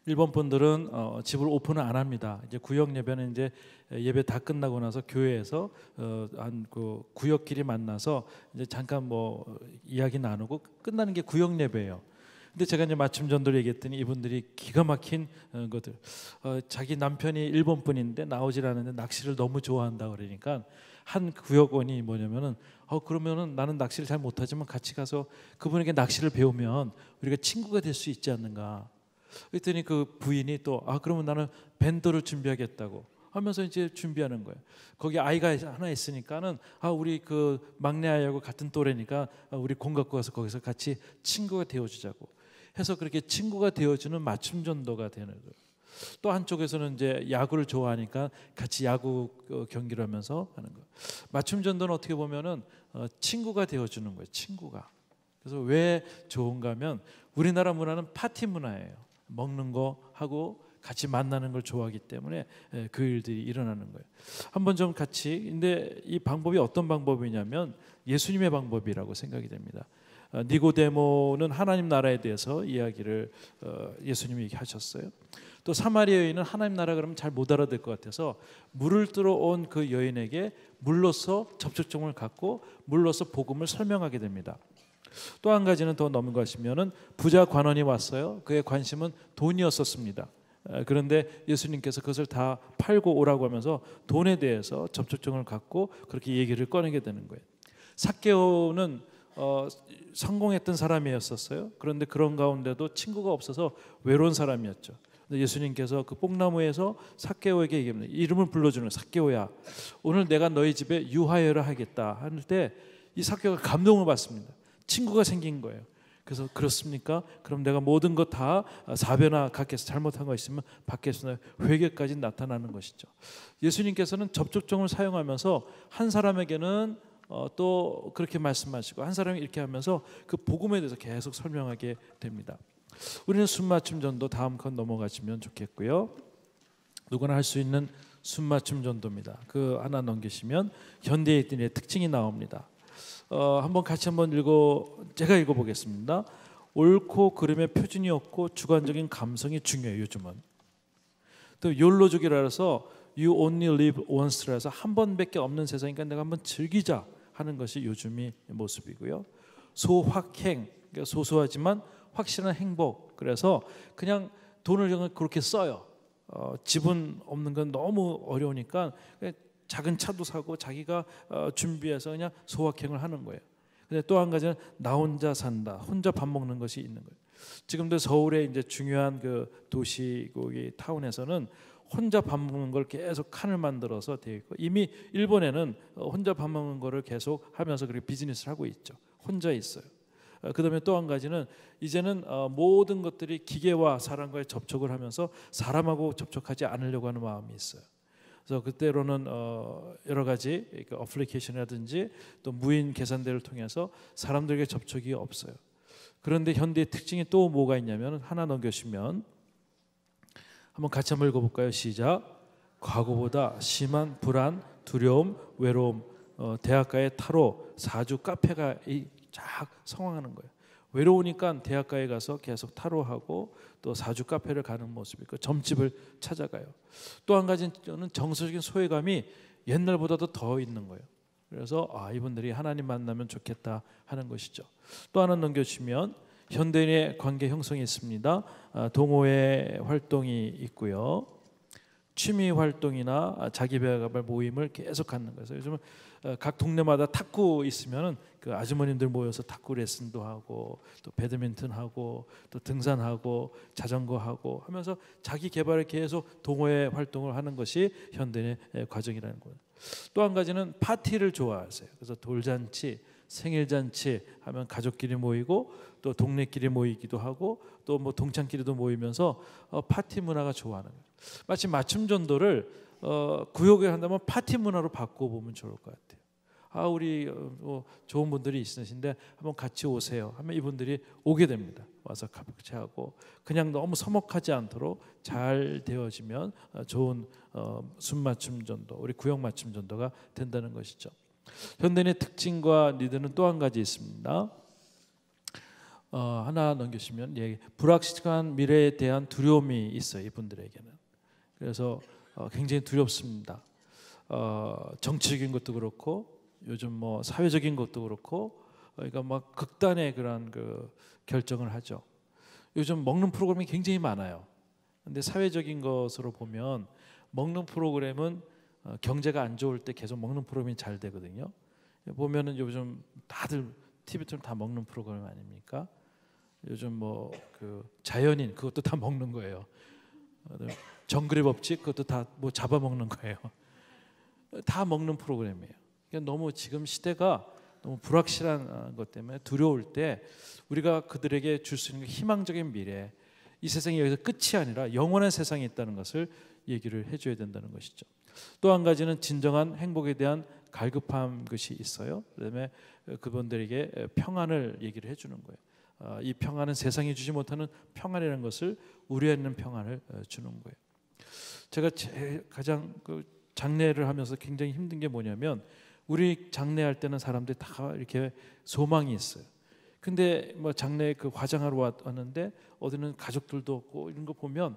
일본 분들은 집을 오픈을 안 합니다. 이제 구역 예배는 이제 예배 다 끝나고 나서 교회에서 한 그 구역끼리 만나서 이제 잠깐 뭐 이야기 나누고 끝나는 게 구역 예배예요. 근데 제가 이제 맞춤 전도를 얘기했더니 이분들이 기가 막힌 것들. 자기 남편이 일본 분인데 나오질 않는데 낚시를 너무 좋아한다 그러니까 한 구역원이 뭐냐면은 그러면은 나는 낚시를 잘 못하지만 같이 가서 그분에게 낚시를 배우면 우리가 친구가 될 수 있지 않는가. 그랬더니 그 부인이 또 그러면 나는 밴더를 준비하겠다고 하면서 이제 준비하는 거예요. 거기 아이가 하나 있으니까는 우리 그 막내 아이하고 같은 또래니까 우리 공 갖고 가서 거기서 같이 친구가 되어주자고 해서 그렇게 친구가 되어주는 맞춤 전도가 되는 거예요. 또 한쪽에서는 이제 야구를 좋아하니까 같이 야구 경기를 하면서 하는 거예요. 맞춤 전도는 어떻게 보면은 친구가 되어주는 거예요. 친구가. 그래서 왜 좋은가 하면 우리나라 문화는 파티 문화예요. 먹는 거 하고 같이 만나는 걸 좋아하기 때문에 그 일들이 일어나는 거예요. 한번 좀 같이 근데 이 방법이 어떤 방법이냐면 예수님의 방법이라고 생각이 됩니다. 니고데모는 하나님 나라에 대해서 이야기를 예수님이 얘기하셨어요. 또 사마리아 여인은 하나님 나라 그러면 잘 못 알아들 것 같아서 물을 뜨러 온 그 여인에게 물로서 접촉점을 갖고 물로서 복음을 설명하게 됩니다. 또 한 가지는 더 넘어가시면은 부자 관원이 왔어요. 그의 관심은 돈이었었습니다. 그런데 예수님께서 그것을 다 팔고 오라고 하면서 돈에 대해서 접촉점을 갖고 그렇게 얘기를 꺼내게 되는 거예요. 삭개오는 성공했던 사람이었었어요. 그런데 그런 가운데도 친구가 없어서 외로운 사람이었죠. 근데 예수님께서 그 뽕나무에서 삭개오에게 얘기합니다. 이름을 불러주는 삭개오야, 오늘 내가 너희 집에 유하여를 하겠다 할 때 이 삭개오가 감동을 받습니다. 친구가 생긴 거예요. 그래서 그렇습니까? 그럼 내가 모든 것 다 사배나 각해서 잘못한 거 있으면 밖에서 회개까지 나타나는 것이죠. 예수님께서는 접촉점을 사용하면서 한 사람에게는 또 그렇게 말씀하시고 한 사람이 이렇게 하면서 그 복음에 대해서 계속 설명하게 됩니다. 우리는 숨맞춤 전도 다음 건 넘어가시면 좋겠고요. 누구나 할 수 있는 숨맞춤 전도입니다. 그 하나 넘기시면 현대인의 특징이 나옵니다. 한번 같이 한번 제가 읽어보겠습니다. 옳고 그름의 표준이 없고 주관적인 감성이 중요해요. 요즘은 또 욜로족이라서 You only live once라서 한 번밖에 없는 세상이니까 내가 한번 즐기자 하는 것이 요즘의 모습이고요. 소확행, 그러니까 소소하지만 확실한 행복. 그래서 그냥 돈을 그렇게 써요. 지분 없는 건 너무 어려우니까 작은 차도 사고 자기가 준비해서 그냥 소확행을 하는 거예요. 근데 또 한 가지는 나 혼자 산다, 혼자 밥 먹는 것이 있는 거예요. 지금도 서울의 이제 중요한 그 도시 거기 타운에서는 혼자 밥 먹는 걸 계속 칸을 만들어서 되어 있고, 이미 일본에는 혼자 밥 먹는 거를 계속 하면서 그렇게 비즈니스를 하고 있죠. 혼자 있어요. 그다음에 또 한 가지는 이제는 모든 것들이 기계와 사람과의 접촉을 하면서 사람하고 접촉하지 않으려고 하는 마음이 있어요. 그래서 그때로는 여러 가지 그러니까 어플리케이션이라든지 또 무인 계산대를 통해서 사람들에게 접촉이 없어요. 그런데 현대의 특징이 또 뭐가 있냐면, 하나 넘겨주시면 한번 같이 한번 읽어볼까요? 시작. 과거보다 심한 불안, 두려움, 외로움, 대학가의 타로, 사주 카페가 쫙 성황하는 거예요. 외로우니까 대학가에 가서 계속 타로하고 또 사주 카페를 가는 모습이고 점집을 찾아가요. 또 한 가지는 정서적인 소외감이 옛날보다도 더 있는 거예요. 그래서 이분들이 하나님 만나면 좋겠다 하는 것이죠. 또 하나 넘겨주시면 현대인의 관계 형성이 있습니다. 동호회 활동이 있고요. 취미 활동이나 자기 개발 모임을 계속 갖는 거예요. 요즘은 각 동네마다 탁구 있으면은 그 아주머님들 모여서 탁구 레슨도 하고 또 배드민턴 하고 또 등산하고 자전거 하고 하면서 자기 개발에 계속 동호회 활동을 하는 것이 현대인의 과정이라는 거예요. 또 한 가지는 파티를 좋아하세요. 그래서 돌잔치, 생일잔치 하면 가족끼리 모이고 또 동네끼리 모이기도 하고 또 뭐 동창끼리도 모이면서 파티 문화가 좋아하는 거예요. 마치 맞춤 전도를 구역에 한다면 파티 문화로 바꿔보면 좋을 것 같아요. 우리 좋은 분들이 있으신데 한번 같이 오세요 하면 이분들이 오게 됩니다. 와서 같이 하고 그냥 너무 서먹하지 않도록 잘 되어지면 좋은 순맞춤 전도, 우리 구역 맞춤 전도가 된다는 것이죠. 현대인의 특징과 리드는 또 한 가지 있습니다. 하나 넘기시면 불확실한 미래에 대한 두려움이 있어요. 이분들에게는. 그래서 굉장히 두렵습니다. 정치적인 것도 그렇고 요즘 뭐 사회적인 것도 그렇고 그러니까 막 극단의 그런 그 결정을 하죠. 요즘 먹는 프로그램이 굉장히 많아요. 근데 사회적인 것으로 보면 먹는 프로그램은 경제가 안 좋을 때 계속 먹는 프로그램이 잘 되거든요. 보면은 요즘 다들 TV처럼 다 먹는 프로그램 아닙니까? 요즘 뭐 그 자연인 그것도 다 먹는 거예요. 정글의 법칙 그것도 다 뭐 잡아먹는 거예요. 다 먹는 프로그램이에요. 그러니까 너무 지금 시대가 너무 불확실한 것 때문에 두려울 때 우리가 그들에게 줄 수 있는 희망적인 미래, 이 세상이 여기서 끝이 아니라 영원한 세상이 있다는 것을 얘기를 해줘야 된다는 것이죠. 또 한 가지는 진정한 행복에 대한 갈급한 것이 있어요. 그다음에 그분들에게 평안을 얘기를 해주는 거예요. 이 평안은 세상이 주지 못하는 평안이라는 것을 우리에 있는 평안을 주는 거예요. 제가 가장 장례를 하면서 굉장히 힘든 게 뭐냐면 우리 장례할 때는 사람들이 다 이렇게 소망이 있어요. 근데 뭐 장례 그 화장하러 왔는데 어디는 가족들도 없고 이런 거 보면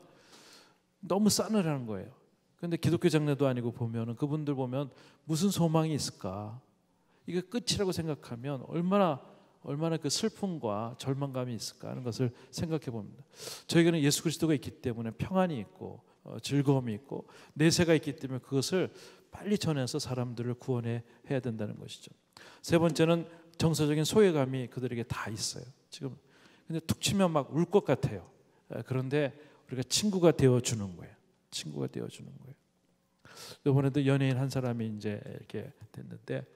너무 싸늘한 거예요. 근데 기독교 장례도 아니고 보면은 그분들 보면 무슨 소망이 있을까? 이게 끝이라고 생각하면 얼마나 그 슬픔과 절망감이 있을까 하는 것을 생각해 봅니다. 저에게는 예수 그리스도가 있기 때문에 평안이 있고 즐거움이 있고 내세가 있기 때문에 그것을 빨리 전해서 사람들을 구원해야 된다는 것이죠. 세 번째는 정서적인 소외감이 그들에게 다 있어요. 지금 근데 툭 치면 막 울 것 같아요. 그런데 우리가 친구가 되어 주는 거예요. 친구가 되어 주는 거예요. 이번에도 연예인 한 사람이 이제 이렇게 됐는데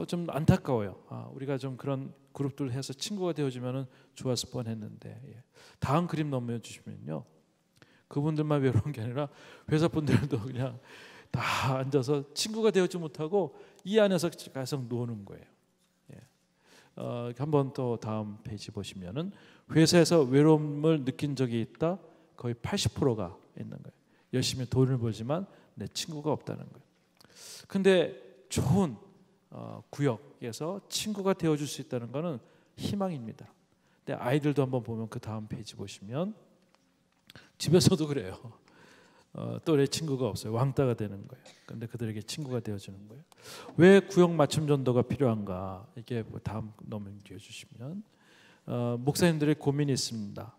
좀 안타까워요. 우리가 좀 그런 그룹들 해서 친구가 되어주면은 좋았을 뻔했는데 다음 그림 넘겨주시면요, 그분들만 외로운 게 아니라 회사 분들도 그냥 다 앉아서 친구가 되어주지 못하고 이 안에서 계속 노는 거예요. 한번 또 다음 페이지 보시면은 회사에서 외로움을 느낀 적이 있다. 거의 80%가 있는 거예요. 열심히 돈을 벌지만 내 친구가 없다는 거예요. 근데 좋은 구역에서 친구가 되어줄 수 있다는 것은 희망입니다. 근데 아이들도 한번 보면 그 다음 페이지 보시면 집에서도 그래요. 또래 친구가 없어요. 왕따가 되는 거예요. 그런데 그들에게 친구가 되어주는 거예요. 왜 구역 맞춤 전도가 필요한가? 이게 다음 넘겨 주시면 목사님들의 고민이 있습니다.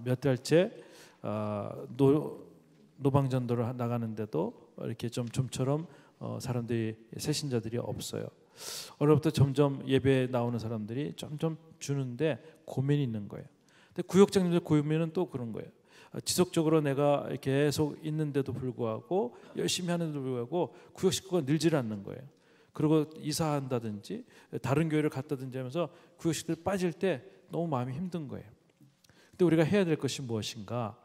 몇 달째 노방 전도를 나가는데도 이렇게 좀처럼 사람들이 새신자들이 없어요. 어려부터 점점 예배에 나오는 사람들이 점점 주는데 고민이 있는 거예요. 근데 구역장님들 보면은 또 그런 거예요. 지속적으로 내가 계속 있는데도 불구하고 열심히 하는데도 불구하고 구역 식구가 늘질 않는 거예요. 그리고 이사한다든지 다른 교회를 갔다든지 하면서 구역 식구들 빠질 때 너무 마음이 힘든 거예요. 근데 우리가 해야 될 것이 무엇인가?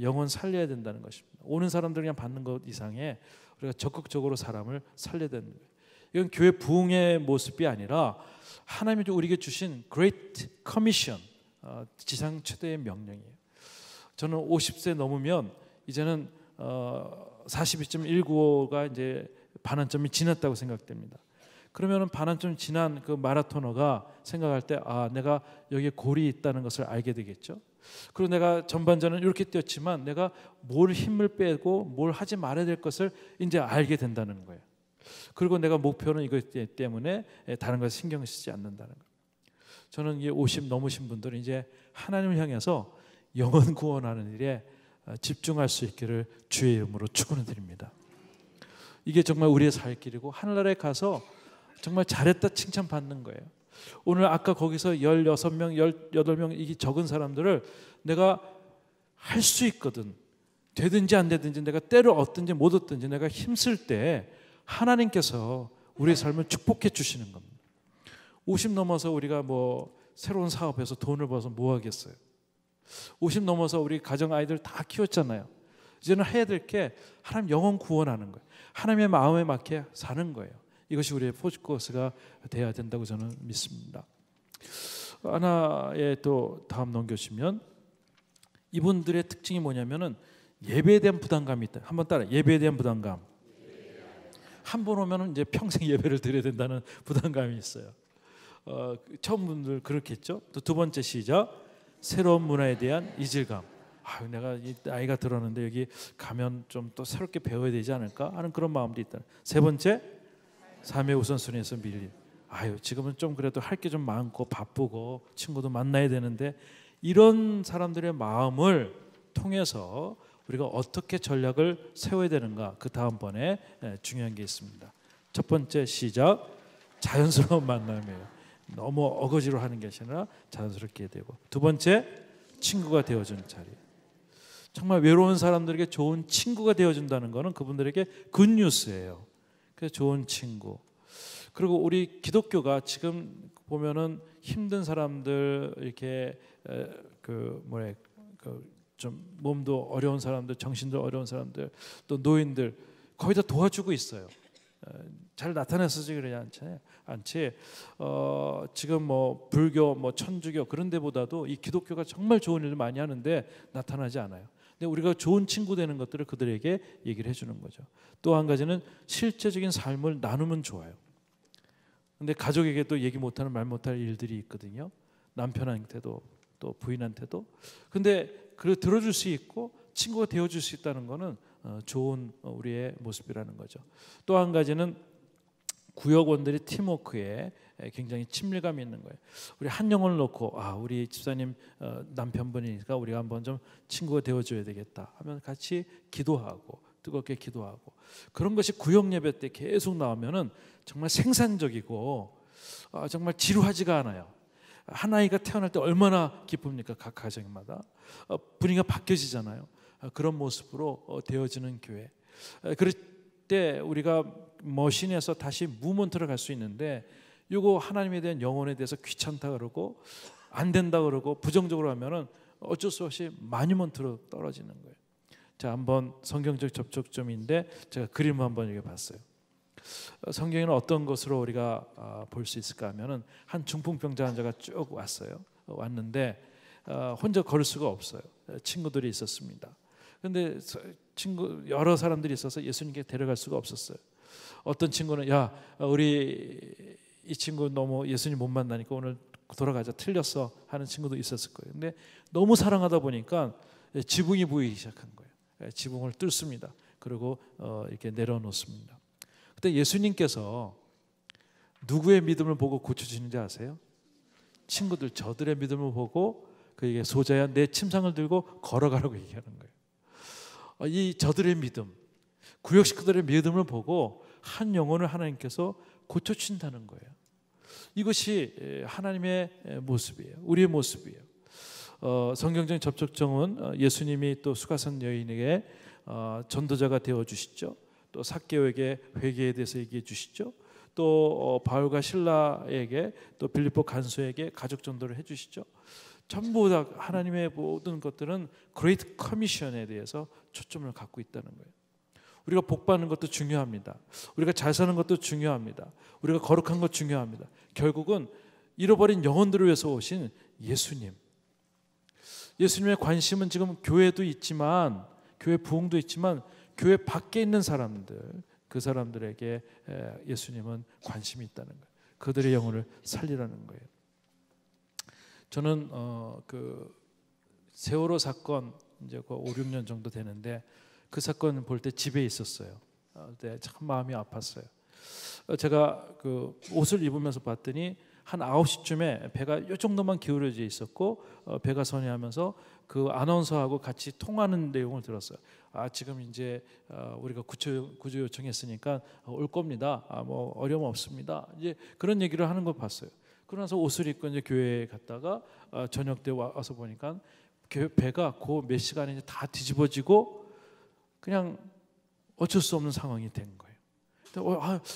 영혼 살려야 된다는 것입니다. 오는 사람들 그냥 받는 것 이상에 우리가 적극적으로 사람을 살려야 되는 거예요. 이건 교회 부흥의 모습이 아니라 하나님이 우리에게 주신 Great Commission, 지상 최대의 명령이에요. 저는 50세 넘으면 이제는 42.195가 이제 반환점이 지났다고 생각됩니다. 그러면은 반환점 지난 그 마라토너가 생각할 때 내가 여기에 골이 있다는 것을 알게 되겠죠. 그리고 내가 전반전은 이렇게 뛰었지만 내가 뭘 힘을 빼고 뭘 하지 말아야 될 것을 이제 알게 된다는 거예요. 그리고 내가 목표는 이것 때문에 다른 것에 신경 쓰지 않는다는 거예요. 저는 이 50 넘으신 분들은 이제 하나님을 향해서 영혼 구원하는 일에 집중할 수 있기를 주의 이름으로 축원드립니다. 이게 정말 우리의 살 길이고 하늘나라에 가서 정말 잘했다 칭찬받는 거예요. 오늘 아까 거기서 16명, 18명 이게 적은 사람들을 내가 할 수 있거든. 되든지 안 되든지 내가 때를 얻든지 못 얻든지 내가 힘쓸 때 하나님께서 우리의 삶을 축복해 주시는 겁니다. 50 넘어서 우리가 뭐 새로운 사업에서 돈을 벌어서 뭐 하겠어요? 50 넘어서 우리 가정 아이들 다 키웠잖아요. 이제는 해야 될 게 하나님 영혼 구원하는 거예요. 하나님의 마음에 맞게 사는 거예요. 이것이 우리의 포커스가 돼야 된다고 저는 믿습니다. 하나의 또 다음 넘겨주시면 이분들의 특징이 뭐냐면은 예배에 대한 부담감이 있다. 한번 따라 예배에 대한 부담감. 한 번 오면은 이제 평생 예배를 드려야 된다는 부담감이 있어요. 처음 분들 그렇겠죠. 또 두 번째 시작. 새로운 문화에 대한 이질감. 내가 이 나이가 들었는데 여기 가면 좀 또 새롭게 배워야 되지 않을까 하는 그런 마음도 있다. 세 번째, 삶의 우선순위에서 밀림. 지금은 좀 그래도 할 게 좀 많고 바쁘고 친구도 만나야 되는데 이런 사람들의 마음을 통해서 우리가 어떻게 전략을 세워야 되는가 그 다음번에 중요한 게 있습니다. 첫 번째 시작, 자연스러운 만남이에요. 너무 어거지로 하는 게 아니라 자연스럽게 되고 두 번째 친구가 되어주는 자리. 정말 외로운 사람들에게 좋은 친구가 되어준다는 것은 그분들에게 굿뉴스예요. 그래서 좋은 친구. 그리고 우리 기독교가 지금 보면은 힘든 사람들 이렇게 좀 몸도 어려운 사람들, 정신도 어려운 사람들, 또 노인들 거의 다 도와주고 있어요. 잘 나타내서지 그러지 않지. 지금 뭐 불교, 뭐 천주교 그런 데보다도 이 기독교가 정말 좋은 일을 많이 하는데 나타나지 않아요. 근데 우리가 좋은 친구 되는 것들을 그들에게 얘기를 해주는 거죠. 또 한 가지는 실제적인 삶을 나누면 좋아요. 근데 가족에게도 얘기 못하는 말 못할 일들이 있거든요. 남편한테도 또 부인한테도. 근데 그걸 들어줄 수 있고 친구가 되어줄 수 있다는 것은 좋은 우리의 모습이라는 거죠. 또 한 가지는 구역원들의 팀워크에 굉장히 친밀감이 있는 거예요. 우리 한 영혼을 놓고 우리 집사님 남편분이니까 우리가 한번 좀 친구가 되어줘야 되겠다 하면 같이 기도하고 뜨겁게 기도하고 그런 것이 구역 예배 때 계속 나오면은 정말 생산적이고 정말 지루하지가 않아요. 한 아이가 태어날 때 얼마나 기쁩니까? 각 가정마다 분위기가 바뀌어지잖아요. 그런 모습으로 되어지는 교회. 그럴 때 우리가 머신에서 다시 무먼트로 갈 수 있는데 이거 하나님에 대한 영혼에 대해서 귀찮다 그러고 안 된다 그러고 부정적으로 하면은 어쩔 수 없이 마니먼트로 떨어지는 거예요. 자, 한번 성경적 접촉점인데 제가 그림을 한번 여기 봤어요. 성경에는 어떤 것으로 우리가 볼 수 있을까 하면은 한 중풍병자 환자가 쭉 왔는데 혼자 걸을 수가 없어요. 친구들이 있었습니다. 근데 여러 사람들이 있어서 예수님께 데려갈 수가 없었어요. 어떤 친구는 우리 이 친구 너무 예수님 못 만나니까 오늘 돌아가자, 틀렸어 하는 친구도 있었을 거예요. 근데 너무 사랑하다 보니까 지붕이 보이기 시작한 거예요. 지붕을 뚫습니다. 그리고 이렇게 내려놓습니다. 그때 예수님께서 누구의 믿음을 보고 고쳐주시는지 아세요? 친구들, 저들의 믿음을 보고 그에게 소자야 내 침상을 들고 걸어가라고 얘기하는 거예요. 이 저들의 믿음, 구역 식구들의 믿음을 보고 한 영혼을 하나님께서 고쳐주신다는 거예요. 이것이 하나님의 모습이에요. 우리의 모습이에요. 성경적인 접촉점은 예수님이 또 수가산 여인에게 전도자가 되어 주시죠. 또 삭개오에게 회개에 대해서 얘기해 주시죠. 또 바울과 실라에게 또 빌립보 간수에게 가족 전도를 해 주시죠. 전부 다 하나님의 모든 것들은 그레이트 커미션에 대해서 초점을 갖고 있다는 거예요. 우리가 복 받는 것도 중요합니다. 우리가 잘 사는 것도 중요합니다. 우리가 거룩한 것 중요합니다. 결국은 잃어버린 영혼들을 위해서 오신 예수님. 예수님의 관심은 지금 교회도 있지만, 교회 부흥도 있지만, 교회 밖에 있는 사람들, 그 사람들에게 예수님은 관심이 있다는 거예요. 그들의 영혼을 살리라는 거예요. 저는 그 세월호 사건 이제 5, 6년 정도 되는데 그 사건 볼 때 집에 있었어요. 그때 참 마음이 아팠어요. 제가 그 옷을 입으면서 봤더니 한 9시쯤에 배가 이 정도만 기울어져 있었고 배가 선회하면서 그 아나운서하고 같이 통하는 내용을 들었어요. 지금 이제 우리가 구조 요청했으니까 올 겁니다. 뭐 어려움 없습니다. 이제 그런 얘기를 하는 걸 봤어요. 그러나서 옷을 입고 이제 교회에 갔다가 저녁 때 와서 보니까 배가 그 몇 시간에 이제 다 뒤집어지고 그냥 어쩔 수 없는 상황이 된 거예요.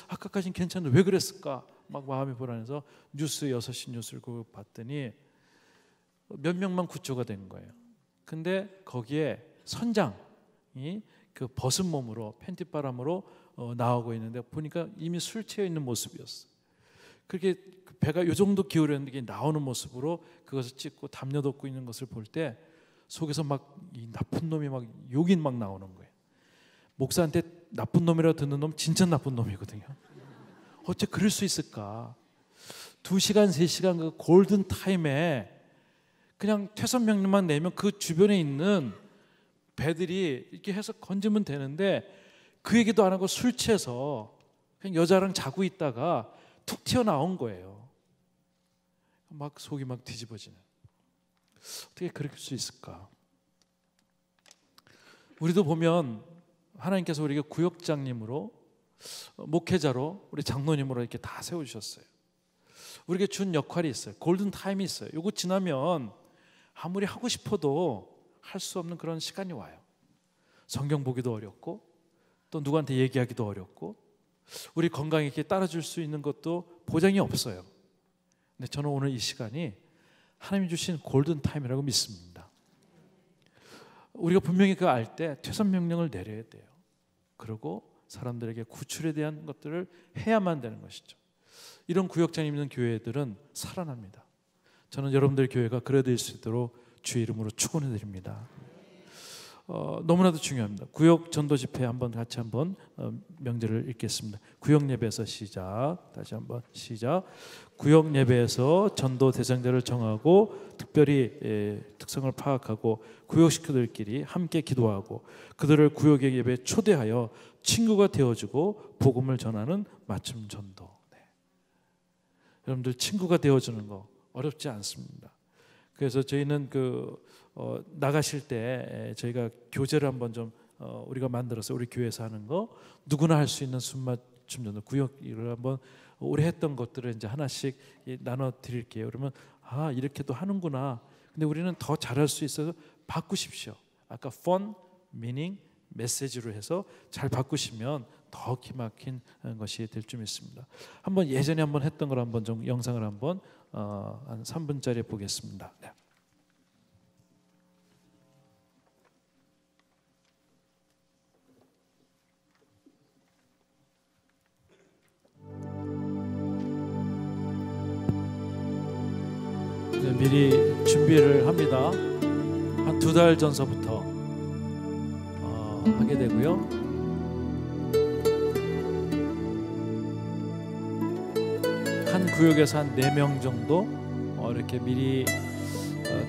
아까까지는 괜찮은데 왜 그랬을까? 막 마음이 불안해서 뉴스 6시 뉴스를 봤더니 몇 명만 구조가 된 거예요. 근데 거기에 선장이 그 벗은 몸으로 팬티바람으로 나오고 있는데 보니까 이미 술 취해 있는 모습이었어요. 그렇게 배가 이 정도 기울였는데 나오는 모습으로 그것을 찍고 담요 덮고 있는 것을 볼 때 속에서 막 이 나쁜 놈이 막 욕이 막 나오는 거예요. 목사한테 나쁜 놈이라고 듣는 놈 진짜 나쁜 놈이거든요. 어째 그럴 수 있을까? 2시간 3시간 그 골든 타임에 그냥 퇴선 명령만 내면 그 주변에 있는 배들이 이렇게 해서 건지면 되는데 그 얘기도 안 하고 술 취해서 그냥 여자랑 자고 있다가 툭 튀어나온 거예요. 막 속이 막 뒤집어지는. 어떻게 그럴 수 있을까? 우리도 보면 하나님께서 우리에게 구역장님으로 목회자로 우리 장로님으로 이렇게 다 세워주셨어요. 우리에게 준 역할이 있어요. 골든 타임이 있어요. 이거 지나면 아무리 하고 싶어도 할 수 없는 그런 시간이 와요. 성경 보기도 어렵고 또 누구한테 얘기하기도 어렵고 우리 건강에 이렇게 따라줄 수 있는 것도 보장이 없어요. 근데 저는 오늘 이 시간이 하나님이 주신 골든 타임이라고 믿습니다. 우리가 분명히 그거 알 때 퇴선 명령을 내려야 돼요. 그리고 사람들에게 구출에 대한 것들을 해야만 되는 것이죠. 이런 구역장님 있는 교회들은 살아납니다. 저는 여러분들 교회가 그래 될 수 있도록 주의 이름으로 축원해 드립니다. 너무나도 중요합니다. 구역 전도 집회 한번 같이 한번 명제를 읽겠습니다. 구역 예배에서 시작. 다시 한번 시작. 구역 예배에서 전도 대상자를 정하고 특별히 특성을 파악하고 구역 식구들끼리 함께 기도하고 그들을 구역 예배에 초대하여 친구가 되어주고 복음을 전하는 맞춤 전도. 네. 여러분들 친구가 되어주는 거 어렵지 않습니다. 그래서 저희는 나가실 때 저희가 교재를 한번 좀 우리가 만들어서 우리 교회에서 하는 거 누구나 할 수 있는 숨맞춤 전도 구역을 한번 오래 했던 것들을 이제 하나씩 나눠 드릴게요. 그러면 이렇게도 하는구나. 근데 우리는 더 잘할 수 있어서 바꾸십시오. 아까 fun, meaning, 메시지로 해서 잘 바꾸시면 더 기막힌 것이 될 줄 믿습니다. 한번 예전에 한번 했던 걸 한번 좀 영상을 한번 한 3분짜리 보겠습니다. 네. 미리 준비를 합니다. 한 2달 전서부터 하게 되고요. 한 구역에서 한 4명 정도 이렇게 미리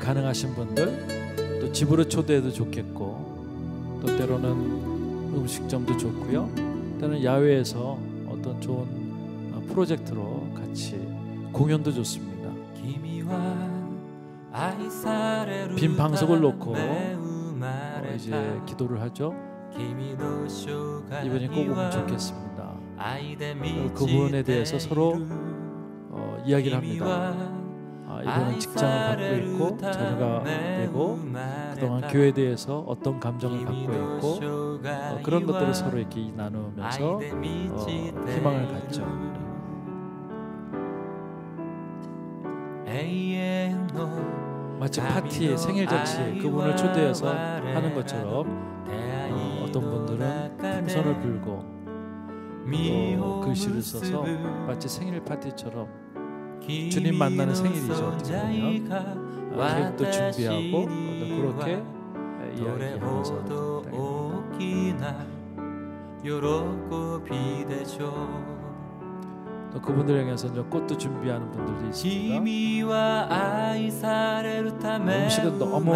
가능하신 분들 또 집으로 초대해도 좋겠고 또 때로는 음식점도 좋고요. 때로는 야외에서 어떤 좋은 프로젝트로 같이 공연도 좋습니다. 빈 방석을 놓고 이제 기도를 하죠. 이번에 꼭 오면 좋겠습니다. 그 부분에 대해서 서로 이야기를 합니다. 이번엔 직장을 갖고 있고 자녀가 되고 그동안 교회에 대해서 어떤 감정을 갖고 있고 그런 것들을 서로 이렇게 나누면서 희망을 갖죠. 마치 파티에 생일 잔치에 그분을 초대해서 하는 것처럼 어떤 분들은 풍선을 불고 또 글씨를 써서 마치 생일 파티처럼 주님 만나는 생일이죠. 어떻게 보면 계획도 준비하고 그렇게 이야기하면서 또 그분들 향해서 이제 꽃도 준비하는 분들도 있습니다. 음식은 너무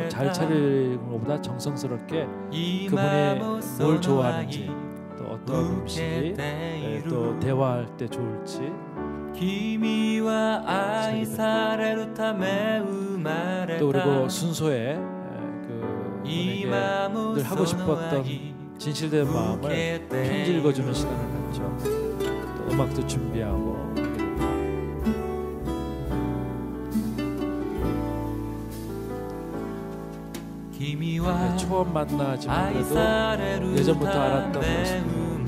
잘 차리는 것보다 정성스럽게 그분이 뭘 좋아하는지 또 어떤 음식이 또 대화할 때 좋을지 또 그리고 순서에 그분에게 늘 하고 싶었던 진실된 마음을 편지 읽어주는 시간을 갖죠. 또 음악도 준비하고 처음 만나지만 그래도 예전부터 알았던 모습으로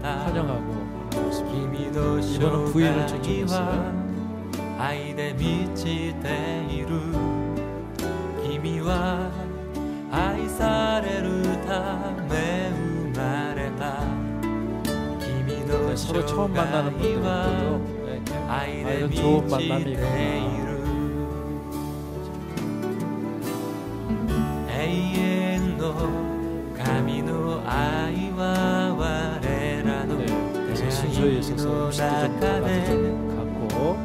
환영하고 이번은 부인을 초청했어요. 네, 서로 처음 만나는 분들도 이런 좋은 만남이구나. 그래서 순서에 있어서 음식도 좀 갖고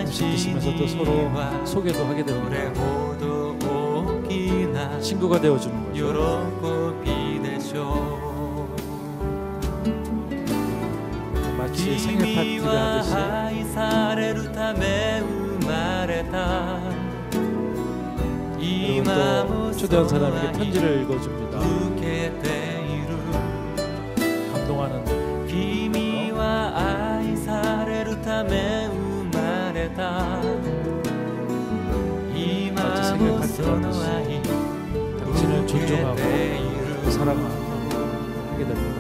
음식 드시면서 또 서로 소개도 하게 됩니다. 친구가 되어주는 거죠. 마치 생일 파티를 하듯이 그리고 또 초대한 사람에게 편지를 읽어줍니다. 감동하는 마치 생일 파티를 하듯이 당신을 존중하고 사랑하고 하게 됩니다.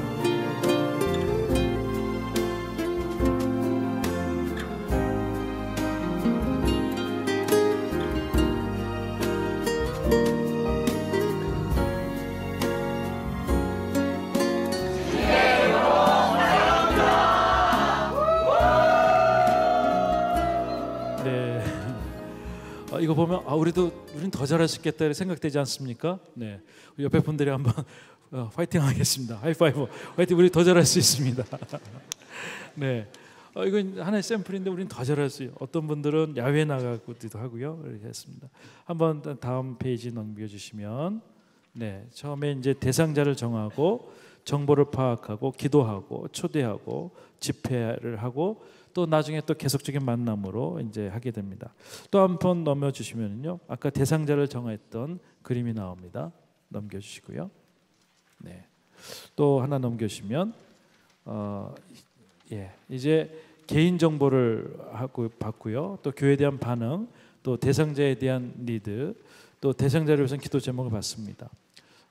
이거 보면 우린 더 잘할 수 있겠다 생각되지 않습니까? 네, 옆에 분들이 한번 화이팅 하겠습니다. 하이파이브. 화이팅. 우리 더 잘할 수 있습니다. 네, 이건 하나의 샘플인데 우린 더 잘할 수 있어요. 어떤 분들은 야외 나가기도 하고요. 이렇게 했습니다. 한번 다음 페이지 넘겨주시면 네, 처음에 이제 대상자를 정하고 정보를 파악하고 기도하고 초대하고 집회를 하고 또 나중에 또 계속적인 만남으로 이제 하게 됩니다. 또 한 번 넘겨주시면요, 아까 대상자를 정했던 그림이 나옵니다. 넘겨주시고요. 네, 또 하나 넘겨주시면 이제 개인 정보를 받고요. 또 교회에 대한 반응, 또 대상자에 대한 니드, 또 대상자를 위해서 기도 제목을 받습니다.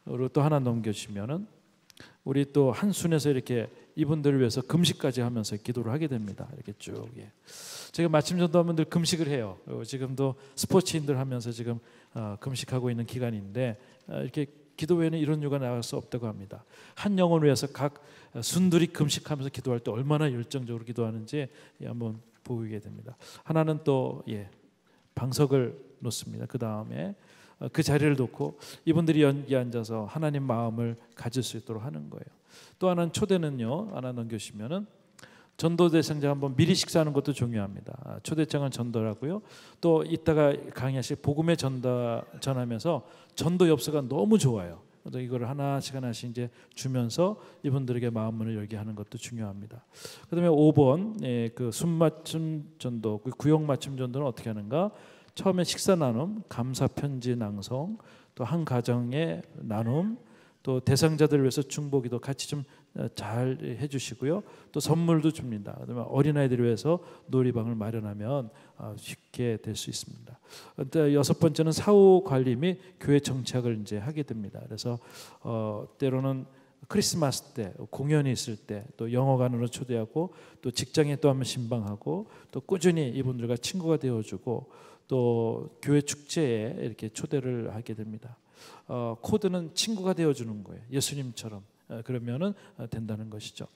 그리고 또 하나 넘겨주시면은 우리 또 한순에서 이렇게 이분들을 위해서 금식까지 하면서 기도를 하게 됩니다. 이렇게 쭉. 제가 마침 전도하면 금식을 해요. 지금도 스포츠인들 하면서 지금 금식하고 있는 기간인데 이렇게 기도 외에는 이런 이유가 나갈 수 없다고 합니다. 한 영혼을 위해서 각 순들이 금식하면서 기도할 때 얼마나 열정적으로 기도하는지 한번 보이게 됩니다. 하나는 또 방석을 놓습니다. 그 다음에 그 자리를 놓고 이분들이 여기 앉아서 하나님 마음을 가질 수 있도록 하는 거예요. 또 하나는 초대는요, 하나 넘겨주시면은 전도 대상자 한번 미리 식사하는 것도 중요합니다. 초대장은 전도라고요. 또 이따가 강의하실 복음의 전하면서 전도 엽서가 너무 좋아요. 이거를 하나씩 이제 주면서 이분들에게 마음문을 열게 하는 것도 중요합니다. 그다음에 5번 그 순맞춤 전도, 그 구역 맞춤 전도는 어떻게 하는가? 처음에 식사 나눔, 감사 편지 낭송, 또 한 가정의 나눔, 또 대상자들을 위해서 중보기도 같이 좀 잘 해주시고요. 또 선물도 줍니다. 그다음에 어린아이들을 위해서 놀이방을 마련하면 쉽게 될 수 있습니다. 여섯 번째는 사후 관리 및 교회 정착을 이제 하게 됩니다. 그래서 때로는 크리스마스 때 공연이 있을 때 또 영어관으로 초대하고 또 직장에 또 한번 신방하고 또 꾸준히 이분들과 친구가 되어주고 또 교회 축제에 이렇게 초대를 하게 됩니다. 코드는 친구가 되어주는 거예요. 예수님처럼 그러면은 된다는 것이죠.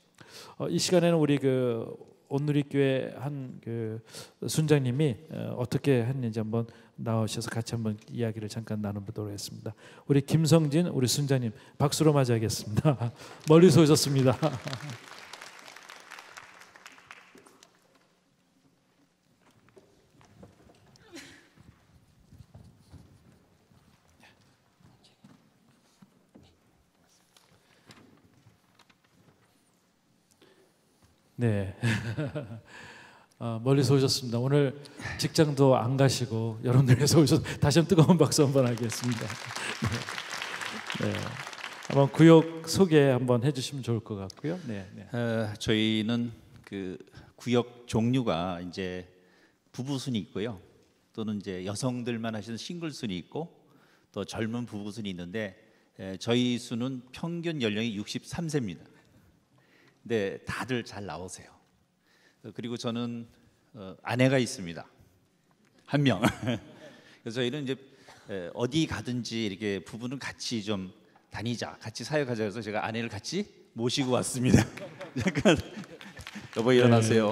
이 시간에는 우리 그 온누리교회 한 그 순장님이 어떻게 했는지 한번 나오셔서 같이 한번 이야기를 잠깐 나눠보도록 하겠습니다. 우리 김성진 우리 순장님 박수로 맞이하겠습니다. 멀리서 오셨습니다. 네. 멀리서 오셨습니다. 오늘 직장도 안 가시고 여러분들께서 오셔서 다시 한번 뜨거운 박수 한번 하겠습니다. 네. 한번 구역 소개 한번 해주시면 좋을 것 같고요. 네. 저희는 그 구역 종류가 이제 부부순이 있고요. 또는 이제 여성들만 하시는 싱글순이 있고 또 젊은 부부순이 있는데 저희 수는 평균 연령이 63세입니다. 네, 다들 잘 나오세요. 그리고 저는 아내가 있습니다. 한 명. 그래서 저희는 이제 어디 가든지 이렇게 부부는 같이 좀 다니자, 같이 사역하자 해서 제가 아내를 같이 모시고 왔습니다. 잠깐 여보 일어나세요.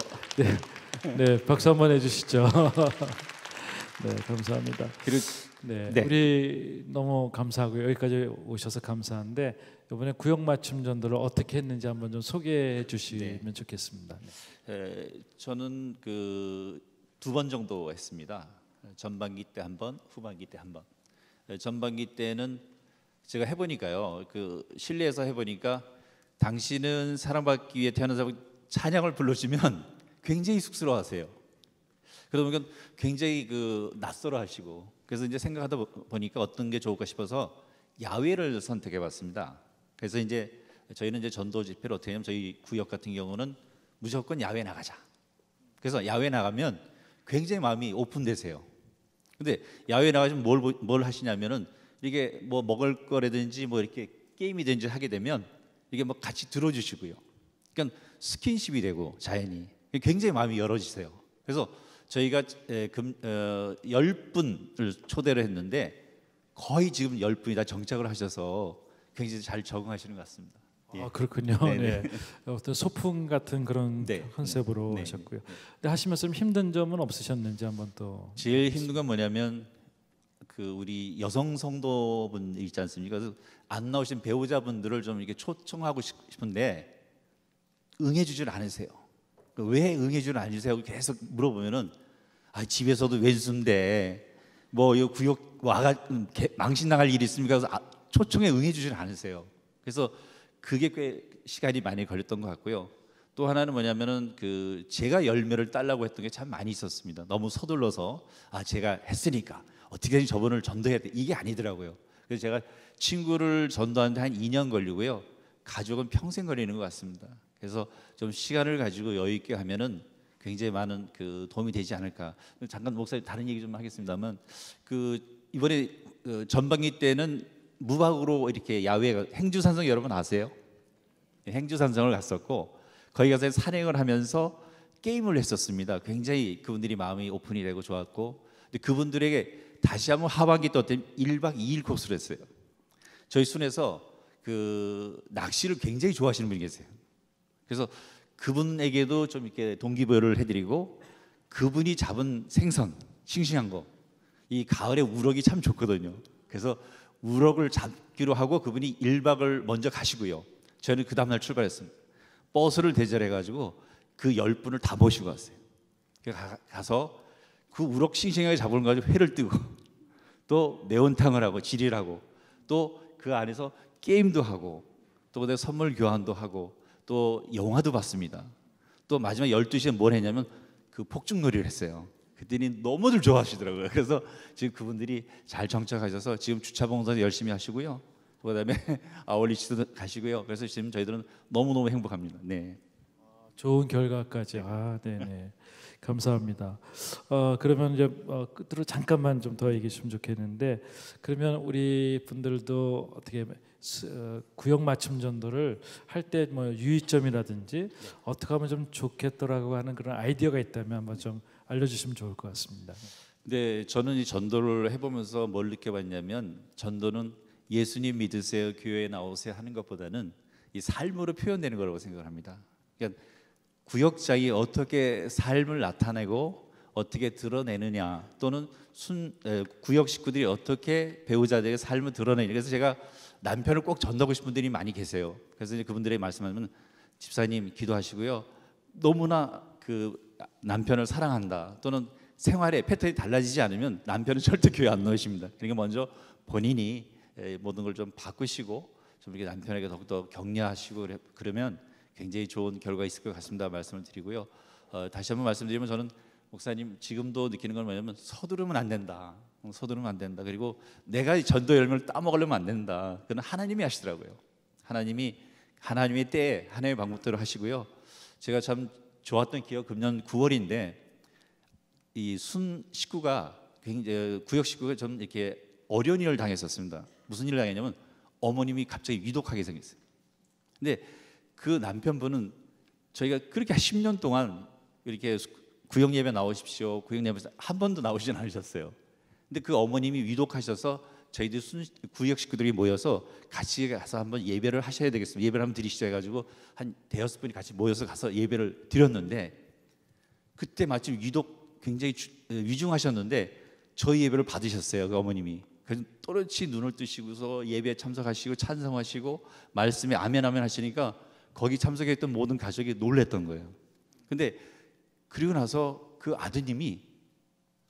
네, 박수 한번 해주시죠. 네, 감사합니다. 그리고 네, 우리 너무 감사하고요. 여기까지 오셔서 감사한데 이번에 구역 맞춤 전도를 어떻게 했는지 한번 좀 소개해 주시면 좋겠습니다. 저는 그 2번 정도 했습니다. 전반기 때 한 번, 후반기 때 한 번. 전반기 때는 제가 해보니까요. 그 실내에서 해보니까 당신은 사랑받기 위해 태어나서 찬양을 불러주면 굉장히 쑥스러워하세요. 그러다 보니까 굉장히 그 낯설어하시고 그래서 이제 생각하다 보니까 어떤 게 좋을까 싶어서 야외를 선택해봤습니다. 그래서 이제 저희는 이제 전도 집회를 어떻게 하냐면 저희 구역 같은 경우는 무조건 야외 나가자. 그래서 야외 나가면 굉장히 마음이 오픈되세요. 근데 야외 나가시면 뭘 하시냐면은 이게 뭐 먹을 거라든지 뭐 이렇게 게임이든지 하게 되면 이게 뭐 같이 들어주시고요. 그러니까 스킨십이 되고 자연이 굉장히 마음이 열어지세요. 그래서 저희가 10분을 초대를 했는데 거의 지금 10분이 다 정착을 하셔서 굉장히 잘 적응하시는 것 같습니다. 그렇군요. 네. 어떤 소풍 같은 그런 컨셉으로 하셨고요. 근데 하시면서 힘든 점은 없으셨는지 한번 또. 제일 힘든 건 뭐냐면 그 우리 여성 성도분 있지 않습니까? 그래서 안 나오신 배우자분들을 좀 이렇게 초청하고 싶은데 응해주질 않으세요. 왜 응해주질 않으세요? 계속 물어보면은 집에서도 왼수인데 뭐 이 구역 와가 망신 나갈 일이 있습니까? 그래서 초청에 응해주질 않으세요. 그래서 그게 꽤 시간이 많이 걸렸던 것 같고요. 또 하나는 뭐냐면은 그 제가 열매를 따려고 했던 게 참 많이 있었습니다. 너무 서둘러서 제가 했으니까 어떻게든 저분을 전도해야 돼 이게 아니더라고요. 그래서 제가 친구를 전도하는데 한 2년 걸리고요. 가족은 평생 걸리는 것 같습니다. 그래서 좀 시간을 가지고 여유 있게 하면은 굉장히 많은 그 도움이 되지 않을까. 잠깐 목사님 다른 얘기 좀 하겠습니다만 그 이번에 전반기 때는 무박으로 이렇게 야외 행주산성 여러분 아세요? 행주산성을 갔었고 거기 가서 산행을 하면서 게임을 했었습니다. 굉장히 그분들이 마음이 오픈이 되고 좋았고 근데 그분들에게 다시 한번 하반기 때 어떤 1박 2일 코스를 했어요. 저희 순에서 그 낚시를 굉장히 좋아하시는 분이 계세요. 그래서 그분에게도 좀 이렇게 동기부여를 해드리고 그분이 잡은 생선 싱싱한 거 이 가을에 우럭이 참 좋거든요. 그래서 우럭을 잡기로 하고 그분이 1박을 먼저 가시고요. 저는 그 다음날 출발했습니다. 버스를 대절해가지고 그 10분을 다 모시고 왔어요. 가서 그 우럭 싱싱하게 잡은 거 가지고 회를 뜨고 또 매운탕을 하고 지리를 하고 또 그 안에서 게임도 하고 또 그다음에 선물 교환도 하고 또 영화도 봤습니다. 또 마지막 12시에 뭘 했냐면 그 폭죽놀이를 했어요. 그랬더니 너무들 좋아하시더라고요. 그래서 지금 그분들이 잘 정착하셔서 지금 주차 봉사 열심히 하시고요. 그다음에 아울리치도 가시고요. 그래서 지금 저희들은 너무너무 행복합니다. 네. 좋은 결과까지. 네네. 감사합니다. 그러면 이제 끝으로 잠깐만 좀 더 얘기해 주시면 좋겠는데, 그러면 우리 분들도 어떻게 구역 맞춤 전도를 할 때 뭐 유의점이라든지 어떻게 하면 좀 좋겠더라고 하는 그런 아이디어가 있다면 한번 좀 알려주시면 좋을 것 같습니다. 네, 저는 이 전도를 해보면서 뭘 느껴봤냐면, 전도는 예수님 믿으세요, 교회에 나오세요 하는 것보다는 이 삶으로 표현되는 거라고 생각을 합니다. 그러니까 구역장이 어떻게 삶을 나타내고 어떻게 드러내느냐, 또는 구역 식구들이 어떻게 배우자들의 삶을 드러내느냐. 그래서 제가 남편을 꼭 전도하고 싶은 분들이 많이 계세요. 그래서 이제 그분들의 말씀하면, 집사님 기도하시고요, 너무나 그 남편을 사랑한다, 또는 생활의 패턴이 달라지지 않으면 남편은 절대 교회 안 넣으십니다. 그러니까 먼저 본인이 모든 걸 좀 바꾸시고 좀 이렇게 남편에게 더욱더 격려하시고 그러면 굉장히 좋은 결과가 있을 것 같습니다 말씀을 드리고요. 다시 한번 말씀드리면, 저는 목사님 지금도 느끼는 건 뭐냐면, 서두르면 안 된다. 서두르면 안 된다. 그리고 내가 전도 열매를 따먹으려면 안 된다. 그건 하나님이 하시더라고요. 하나님의 때에 하나님의 방법대로 하시고요. 제가 참 좋았던 기억, 금년 9월인데 이 순 식구가 굉장히, 구역 식구가 좀 이렇게 어려운 일을 당했었습니다. 무슨 일을 당했냐면, 어머님이 갑자기 위독하게 생겼어요. 근데 그 남편분은 저희가 그렇게 10년 동안 이렇게 구역 예배 나오십시오, 구역 예배 한 번도 나오시진 않으셨어요. 근데 그 어머님이 위독하셔서 저희들 구역 식구들이 모여서 같이 가서 한번 예배를 하셔야 되겠습니다. 예배를 한번 드리시죠 해가지고 한 대여섯 분이 같이 모여서 가서 예배를 드렸는데, 그때 마침 위독 굉장히 위중하셨는데 저희 예배를 받으셨어요, 그 어머님이. 그래서 또렷이 눈을 뜨시고서 예배에 참석하시고 찬성하시고 말씀에 아멘 아멘 하시니까 거기 참석했던 모든 가족이 놀랬던 거예요. 근데 그리고 나서 그 아드님이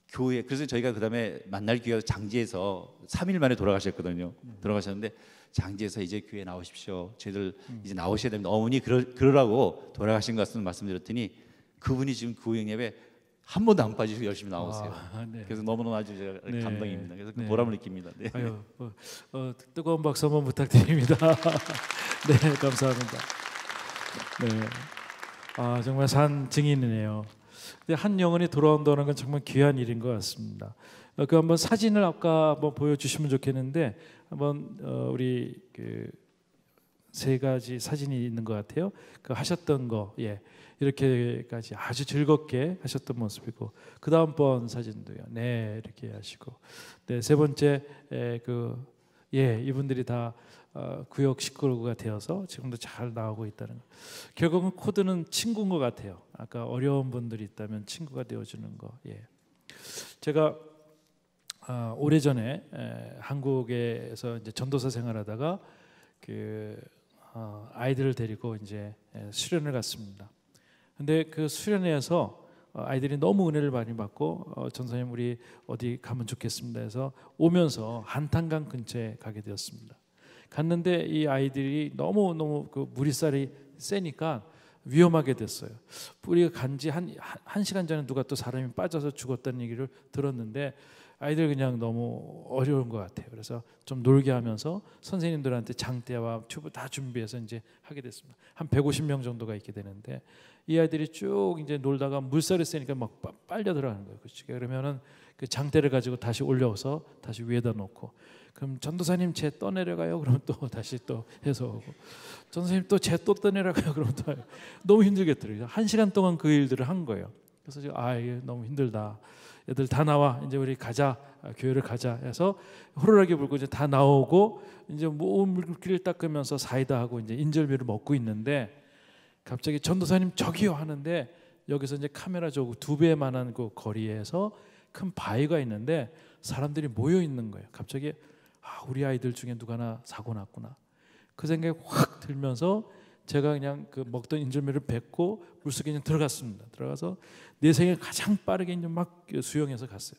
교회, 그래서 저희가 그 다음에 만날 기회가 장지에서 3일 만에 돌아가셨거든요. 돌아가셨는데, 장지에서 이제 교회 나오십시오, 저희들 이제 나오셔야 됩니다, 어머니 그러라고 돌아가신 것 같은 말씀드렸더니, 그분이 지금 구역 예배 한 번도 안 빠지시고 열심히 나오세요. 네. 그래서 너무너무 아주 제가 감동입니다. 그래서 그 네. 보람을 느낍니다. 네. 아유, 뜨거운 박수 한번 부탁드립니다. 네, 감사합니다. 네, 정말 산 증인이네요. 근데 한 영혼이 돌아온다는 건 정말 귀한 일인 것 같습니다. 그 한번 사진을 아까 한번 보여주시면 좋겠는데, 한번 우리 그 세 가지 사진이 있는 것 같아요. 그 하셨던 거, 이렇게까지 아주 즐겁게 하셨던 모습이고, 그 다음번 사진도요. 네, 이렇게 하시고, 네, 세 번째 이분들이 다 구역 식구가 되어서 지금도 잘 나오고 있다는 거. 결국은 코드는 친구인 것 같아요. 아까 어려운 분들이 있다면 친구가 되어주는 거. 제가 오래전에 한국에서 이제 전도사 생활하다가 아이들을 데리고 이제 수련을 갔습니다. 근데 그 수련회에서 아이들이 너무 은혜를 많이 받고, 전사님 우리 어디 가면 좋겠습니다 해서 오면서 한탄강 근처에 가게 되었습니다. 갔는데 이 아이들이 너무 그 무리살이 세니까 위험하게 됐어요. 우리가 간지 한 시간 전에 누가 또 사람이 빠져서 죽었다는 얘기를 들었는데, 아이들 그냥 너무 어려운 것 같아요. 그래서 좀 놀게 하면서 선생님들한테 장대와 튜브 다 준비해서 이제 하게 됐습니다. 한 150명 정도가 있게 되는데, 이 아이들이 쭉 이제 놀다가 물살이 세니까 막 빨려 들어가는 거예요. 그러면은 그 장대를 가지고 다시 올려서 다시 위에다 놓고, 그럼 전도사님 쟤 떠내려가요. 그러면 또 다시 또 해서 오고, 전도사님 또 쟤 또 떠내려가요. 그러면 또 너무 힘들겠더라고요. 1시간 동안 그 일들을 한 거예요. 그래서 이게 너무 힘들다. 애들 다 나와, 이제 우리 가자, 교회를 가자 해서 호루라기 불고 이제 다 나오고, 이제 모은 물길을 닦으면서 사이다 하고 이제 인절미를 먹고 있는데, 갑자기 전도사님 저기요 하는데, 여기서 이제 카메라 저고 2배만한 그 거리에서 큰 바위가 있는데 사람들이 모여 있는 거예요. 갑자기 우리 아이들 중에 누가 하나 사고 났구나, 그 생각이 확 들면서 제가 그냥 그 먹던 인절미를 뱉고 물속에 그냥 들어갔습니다. 들어가서 내 생에 가장 빠르게 이제 막 수영해서 갔어요.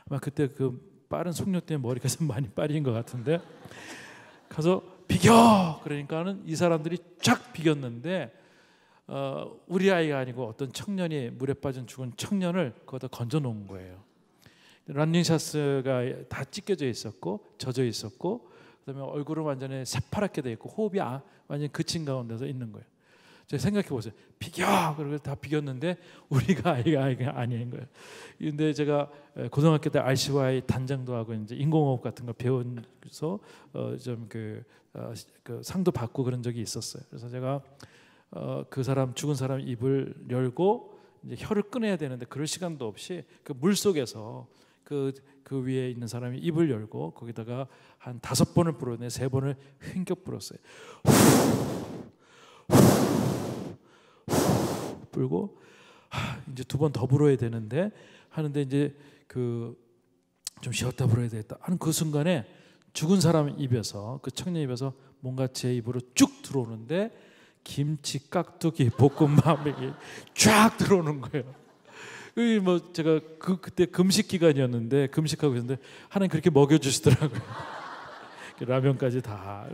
아마 그때 그 빠른 속력 때문에 머리가 좀 많이 빠진 것 같은데, 가서 비겨 그러니까는 이 사람들이 쫙 비겼는데, 우리 아이가 아니고 어떤 청년이, 물에 빠진 죽은 청년을 거기다 건져 놓은 거예요. 런닝샷스가 다 찢겨져 있었고 젖어 있었고, 그다음에 얼굴은 완전히 새파랗게 돼 있고 호흡이 완전히 그친 가운데서 있는 거예요. 제가 생각해 보세요. 비겨! 그리고 다 비겼는데 우리가 아이가 아닌 거예요. 근데 제가 고등학교 때 RCY 단장도 하고 이제 인공호흡 같은 거 배우면서 좀 그 상도 받고 그런 적이 있었어요. 그래서 제가 그 사람 죽은 사람 입을 열고 이제 혀를 꺼내야 되는데 그럴 시간도 없이 그 물 속에서 그 위에 있는 사람이 입을 열고 거기다가 한 5번을 불었네. 3번을 휜격 불었어요. 불고 이제 2번 더 불어야 되는데 하는데 이제 좀 쉬었다 불어야 되겠다 하는 그 순간에 죽은 사람 입에서 그 청년 입에서 뭔가 제 입으로 쭉 들어오는데 김치, 깍두기, 볶음밥이 쫙 들어오는 거예요. 뭐 제가 그때 금식 기간이었는데 금식하고 있는데 하나님 그렇게 먹여주시더라고요. 라면까지 다.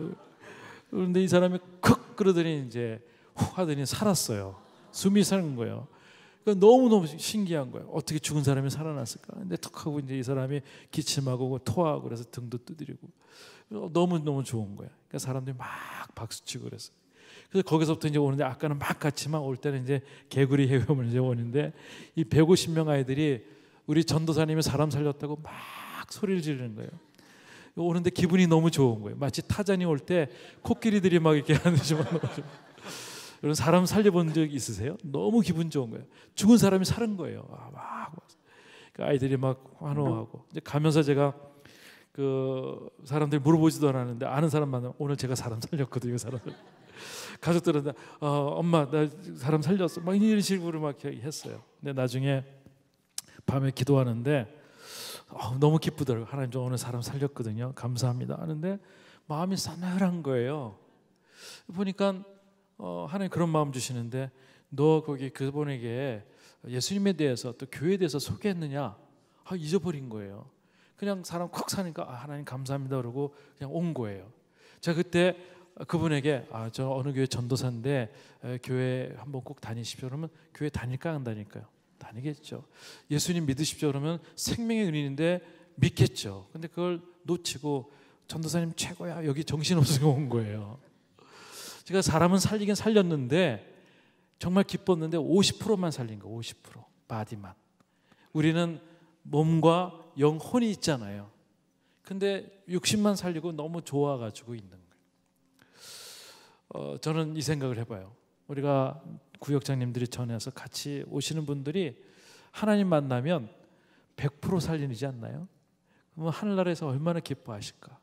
그런데 이 사람이 쿡 그러더니 이제 훅 하더니 살았어요. 숨이 사는 거예요. 그러니까 너무너무 신기한 거예요. 어떻게 죽은 사람이 살아났을까? 근데 툭 하고 이제 이 사람이 기침하고 토하고 그래서 등도 두드리고 너무너무 좋은 거예요. 그러니까 사람들이 막 박수치고 그랬어요. 그래서 거기서부터 이제 오는데 아까는 막 갔지만 올 때는 이제 개구리 헤엄을 이제 오는데 이 150명 아이들이 우리 전도사님이 사람 살렸다고 막 소리를 지르는 거예요. 오는데 기분이 너무 좋은 거예요. 마치 타잔이 올 때 코끼리들이 막 이렇게 하는지만 여러분 사람 살려본 적 있으세요? 너무 기분 좋은 거예요. 죽은 사람이 살은 거예요. 막 그러니까 아이들이 막 환호하고 이제 가면서 제가 그 사람들이 물어보지도 않았는데 아는 사람 만나면 오늘 제가 사람 살렸거든요. 사람을 가족들은 엄마 나 사람 살렸어 막 이런 식으로 막 했어요. 근데 나중에 밤에 기도하는데 너무 기쁘더라고요. 하나님 저 오늘 사람 살렸거든요. 감사합니다 하는데 마음이 싸늘한 거예요. 보니까 하나님 그런 마음 주시는데 너 거기 그분에게 예수님에 대해서 또 교회에 대해서 소개했느냐? 잊어버린 거예요. 그냥 사람 콕 사니까 하나님 감사합니다 그러고 그냥 온 거예요. 제가 그때 그분에게 저 어느 교회 전도사인데 교회 한번 꼭 다니십시오 그러면 교회 다닐까 안 다닐까요? 다니겠죠. 예수님 믿으십시오 그러면 생명의 은인인데 믿겠죠. 근데 그걸 놓치고 전도사님 최고야 여기 정신없으니까 온 거예요. 제가 사람은 살리긴 살렸는데 정말 기뻤는데 50%만 살린 거 50% 바디만. 우리는 몸과 영혼이 있잖아요. 근데 60만 살리고 너무 좋아가지고 있는 거예요. 저는 이 생각을 해봐요. 우리가 구역장님들이 전해서 같이 오시는 분들이 하나님 만나면 100% 살리지 않나요? 그러면 하늘나라에서 얼마나 기뻐하실까?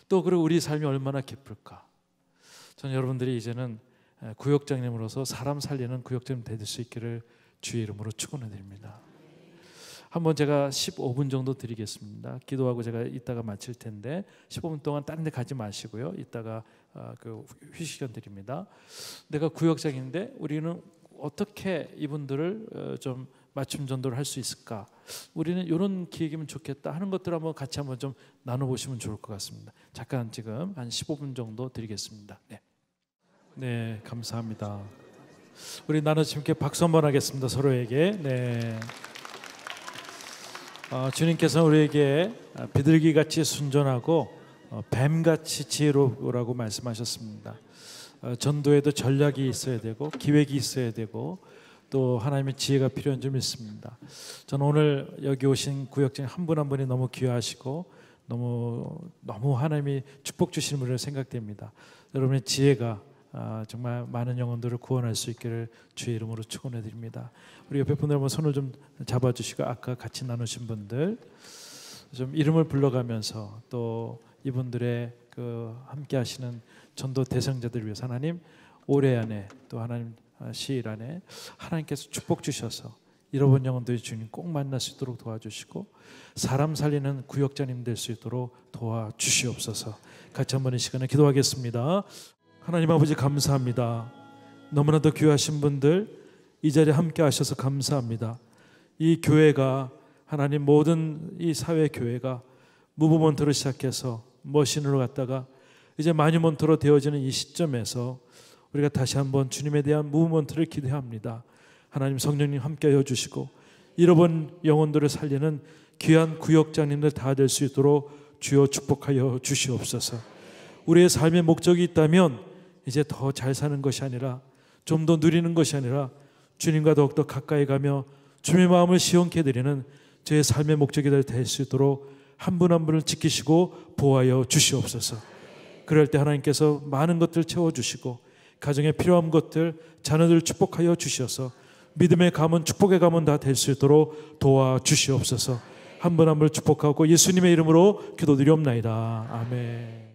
또 그리고 우리 삶이 얼마나 기쁠까? 저는 여러분들이 이제는 구역장님으로서 사람 살리는 구역장님 될 수 있기를 주의 이름으로 축원해 드립니다. 한번 제가 15분 정도 드리겠습니다. 기도하고 제가 이따가 마칠 텐데 15분 동안 다른 데 가지 마시고요. 이따가 그 휴식 시간 드립니다. 내가 구역장인데 우리는 어떻게 이분들을 좀 맞춤 전도를 할 수 있을까? 우리는 이런 기획이면 좋겠다 하는 것들 한번 같이 한번 좀 나눠보시면 좋을 것 같습니다. 잠깐 지금 한 15분 정도 드리겠습니다. 네, 감사합니다. 우리 나눠주님께 박수 한번 하겠습니다. 서로에게. 네. 주님께서 우리에게 비둘기같이 순전하고 뱀같이 지혜로우라고 말씀하셨습니다. 전도에도 전략이 있어야 되고 기획이 있어야 되고 또 하나님의 지혜가 필요한 줄 믿습니다. 저는 오늘 여기 오신 구역장 한 분 한 분이 너무 귀하시고 너무 하나님이 축복 주시는 분으로 생각됩니다. 여러분의 지혜가 정말 많은 영혼들을 구원할 수 있기를 주의 이름으로 축원해 드립니다. 우리 옆에 분들 한번 손을 좀 잡아주시고 아까 같이 나누신 분들 좀 이름을 불러가면서 또 이분들의 그 함께 하시는 전도 대상자들을 위해서 하나님 올해 안에 또 하나님 시일 안에 하나님께서 축복 주셔서 잃어본 영혼들이 주님 꼭 만날 수 있도록 도와주시고 사람 살리는 구역자님 될 수 있도록 도와주시옵소서. 같이 한번 이 시간에 기도하겠습니다. 하나님 아버지 감사합니다. 너무나도 귀하신 분들 이 자리에 함께 하셔서 감사합니다. 이 교회가 하나님 모든 이 사회 교회가 무브먼트로 시작해서 머신으로 갔다가 이제 마뉴먼트로 되어지는 이 시점에서 우리가 다시 한번 주님에 대한 무브먼트를 기대합니다. 하나님 성령님 함께하여 주시고 잃어본 영혼들을 살리는 귀한 구역장님들 다 될 수 있도록 주여 축복하여 주시옵소서. 우리의 삶의 목적이 있다면 이제 더 잘 사는 것이 아니라, 좀 더 누리는 것이 아니라 주님과 더욱더 가까이 가며 주님의 마음을 시원케 해드리는 저의 삶의 목적이 될 수 있도록 한 분 한 분을 지키시고 보호하여 주시옵소서. 그럴 때 하나님께서 많은 것들 채워주시고 가정에 필요한 것들, 자녀들 축복하여 주셔서 믿음의 가문, 축복의 가문 다 될 수 있도록 도와주시옵소서. 한 분 한 분을 축복하고 예수님의 이름으로 기도드리옵나이다. 아멘.